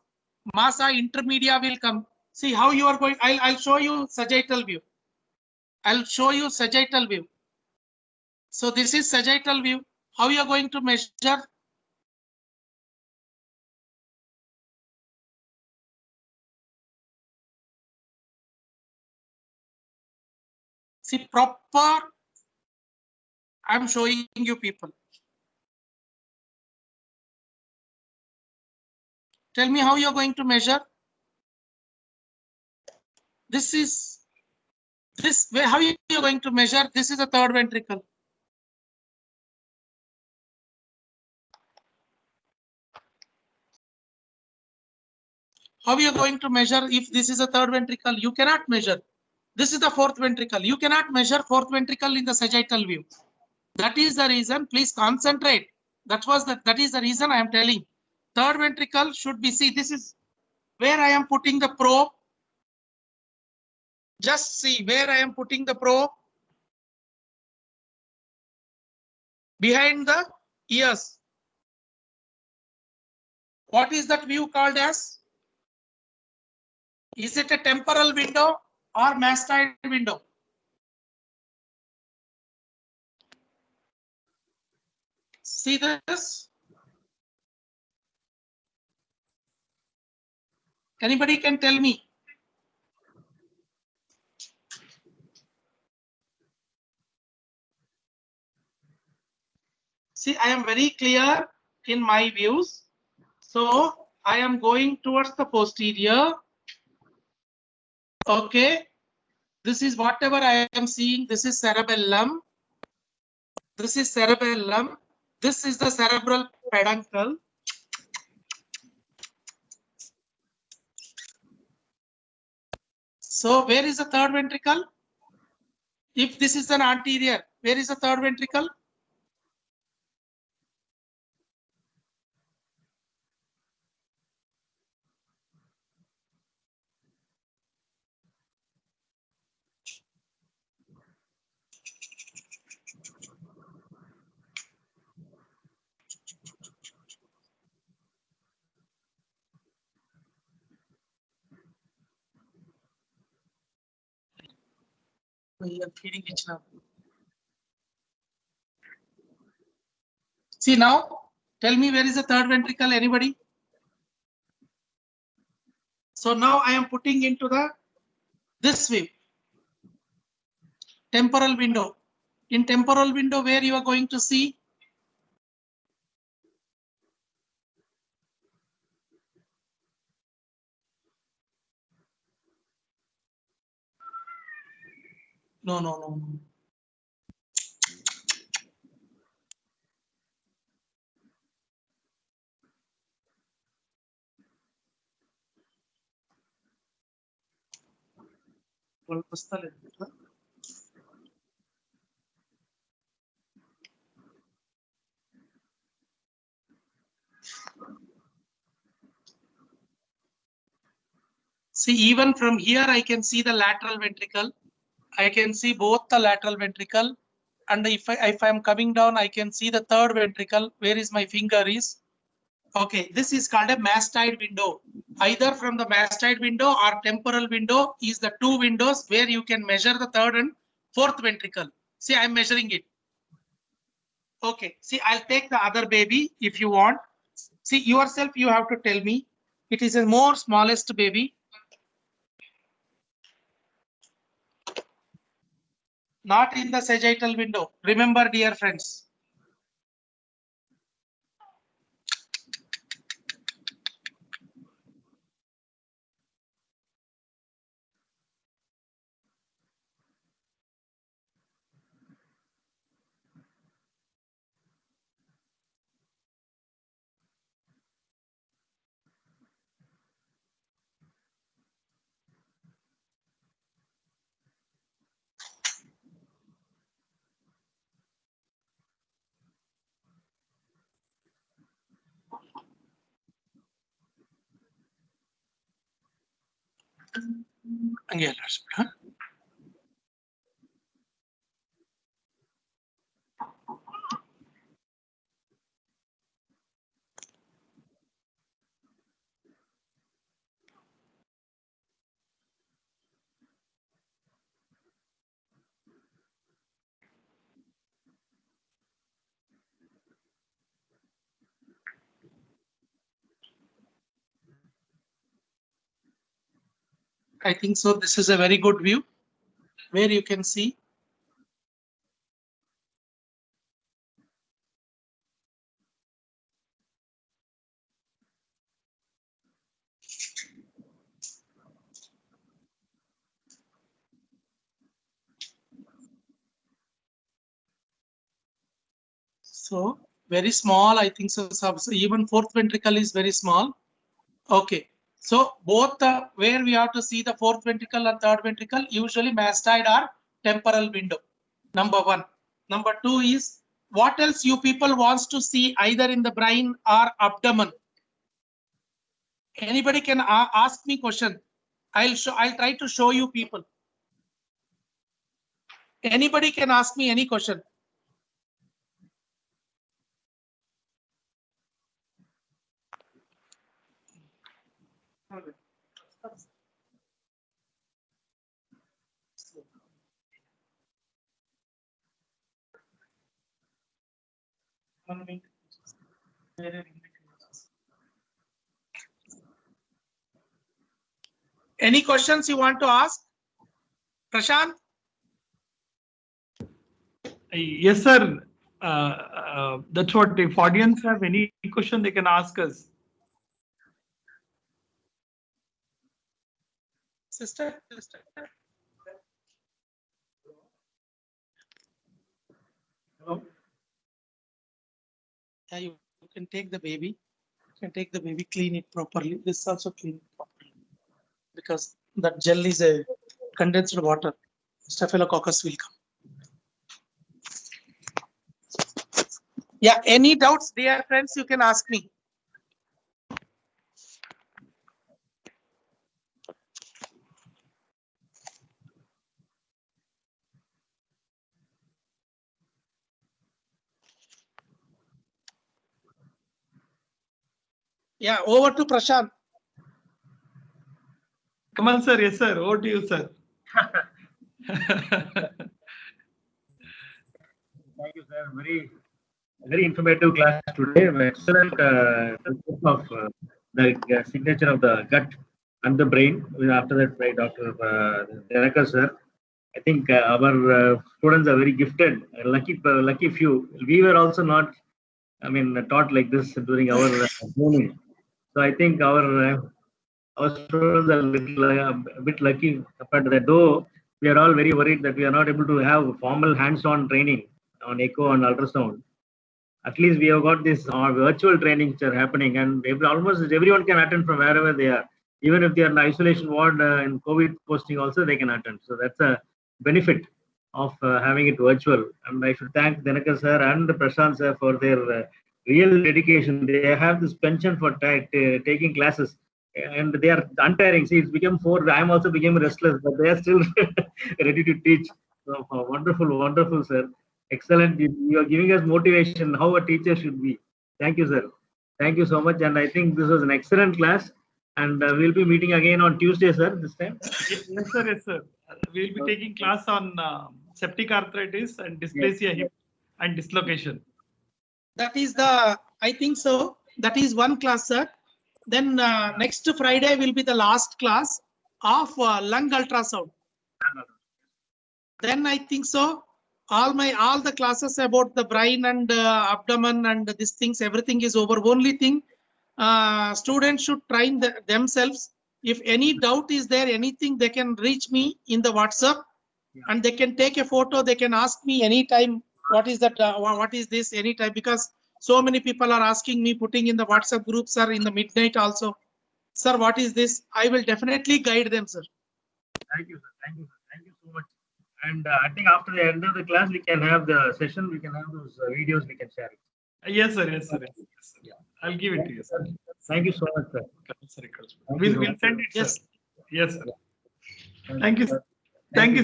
massa intermedia will come. See how you are going. I'll show you sagittal view. I'll show you sagittal view. So this is sagittal view. How you are going to measure? See proper. I'm showing you people. Tell me how you are going to measure. This is this way. How you are going to measure? This is a third ventricle. How you are going to measure if this is a third ventricle? You cannot measure. This is the fourth ventricle. You cannot measure fourth ventricle in the sagittal view. That is the reason. Please concentrate. That is the reason I am telling. Third ventricle should be. See, this is where I am putting the probe. Just see where I am putting the probe. Behind the ears. What is that view called as? Is it a temporal window or mastoid window? See this? Anybody can tell me? See, I am very clear in my views. So I am going towards the posterior. Okay. This is whatever I am seeing. This is cerebellum. This is cerebellum. This is the cerebral peduncle. So where is the third ventricle? If this is an anterior, where is the third ventricle? We are feeding each other. See now, tell me where is the third ventricle, anybody? So now I am putting into this view. Temporal window. In temporal window, where you are going to see? No. See, even from here, I can see the lateral ventricle. I can see both the lateral ventricle. And if I am coming down, I can see the third ventricle. Where is my finger is? Okay, this is called a mastoid window. Either from the mastoid window or temporal window is the two windows where you can measure the third and fourth ventricle. See, I'm measuring it. Okay, see, I'll take the other baby if you want. See, yourself, you have to tell me. It is a more smallest baby. Not in the sagittal window. Remember, dear friends. ಹಂಗೆ ಅಲ್ಲಾಡ್ಸ್ಬಿಡ. I think so. This is a very good view where you can see. So very small, I think so. Even fourth ventricle is very small. Okay. So both the where we have to see the fourth ventricle and third ventricle, usually mastoid or temporal window. Number one. Number two is what else you people wants to see either in the brain or abdomen. Anybody can ask me question. I'll try to show you people. Anybody can ask me any question. Any questions you want to ask? Prashant? Yes, sir. That's what, if audience have any question, they can ask us. Sister? Hello. Yeah, you can take the baby. You can take the baby, clean it properly. This also clean it properly. Because that gel is a condensed water. Staphylococcus will come. Yeah, any doubts, dear friends, you can ask me. Yeah, over to Prashant. Come on, sir. Yes, sir. Over to you, sir. Thank you, sir. Very informative class today. Excellent discussion of the signature of the gut and the brain. After that, by Dr. Dhanakar, sir. I think our students are very gifted. Lucky few. We were also not, taught like this during our training. So I think our students are a bit lucky compared to that. Though we are all very worried that we are not able to have formal hands-on training on echo and ultrasound. At least we have got this virtual trainings which are happening, and almost everyone can attend from wherever they are. Even if they are in isolation ward in COVID posting, also they can attend. So that's a benefit of having it virtual. And I should thank Dhanakar sir and Prashant sir for their real dedication. They have this penchant for taking classes, and they are untiring. See, it's become 4. I am also became restless, but they are still ready to teach. So wonderful, sir. Excellent. You are giving us motivation how a teacher should be. Thank you, sir. Thank you so much. And I think this was an excellent class. And we'll be meeting again on Tuesday, sir, this time. Yes, sir. Yes, sir. We'll be taking class on septic arthritis and dysplasia hip and dislocation. That is I think so. That is one class, sir. Then next Friday will be the last class of lung ultrasound. Then I think so. All the classes about the brain and abdomen and these things, everything is over. Only thing, students should train themselves. If any doubt is there, anything, they can reach me in the WhatsApp, and they can take a photo. They can ask me anytime, what is that? What is this? Anytime, because so many people are asking me, putting in the WhatsApp group, sir, in the midnight also. Sir, what is this? I will definitely guide them, sir. Thank you, sir. Thank you, sir. Thank you so much. And I think after the end of the class, we can have the session. We can have those videos. We can share it. Yes, sir. Yes, sir. Yes, sir. Yeah, I'll give it to you, sir. Thank you so much, sir. We'll send it, Yes. sir. Yes, sir. Thank you. Thank you.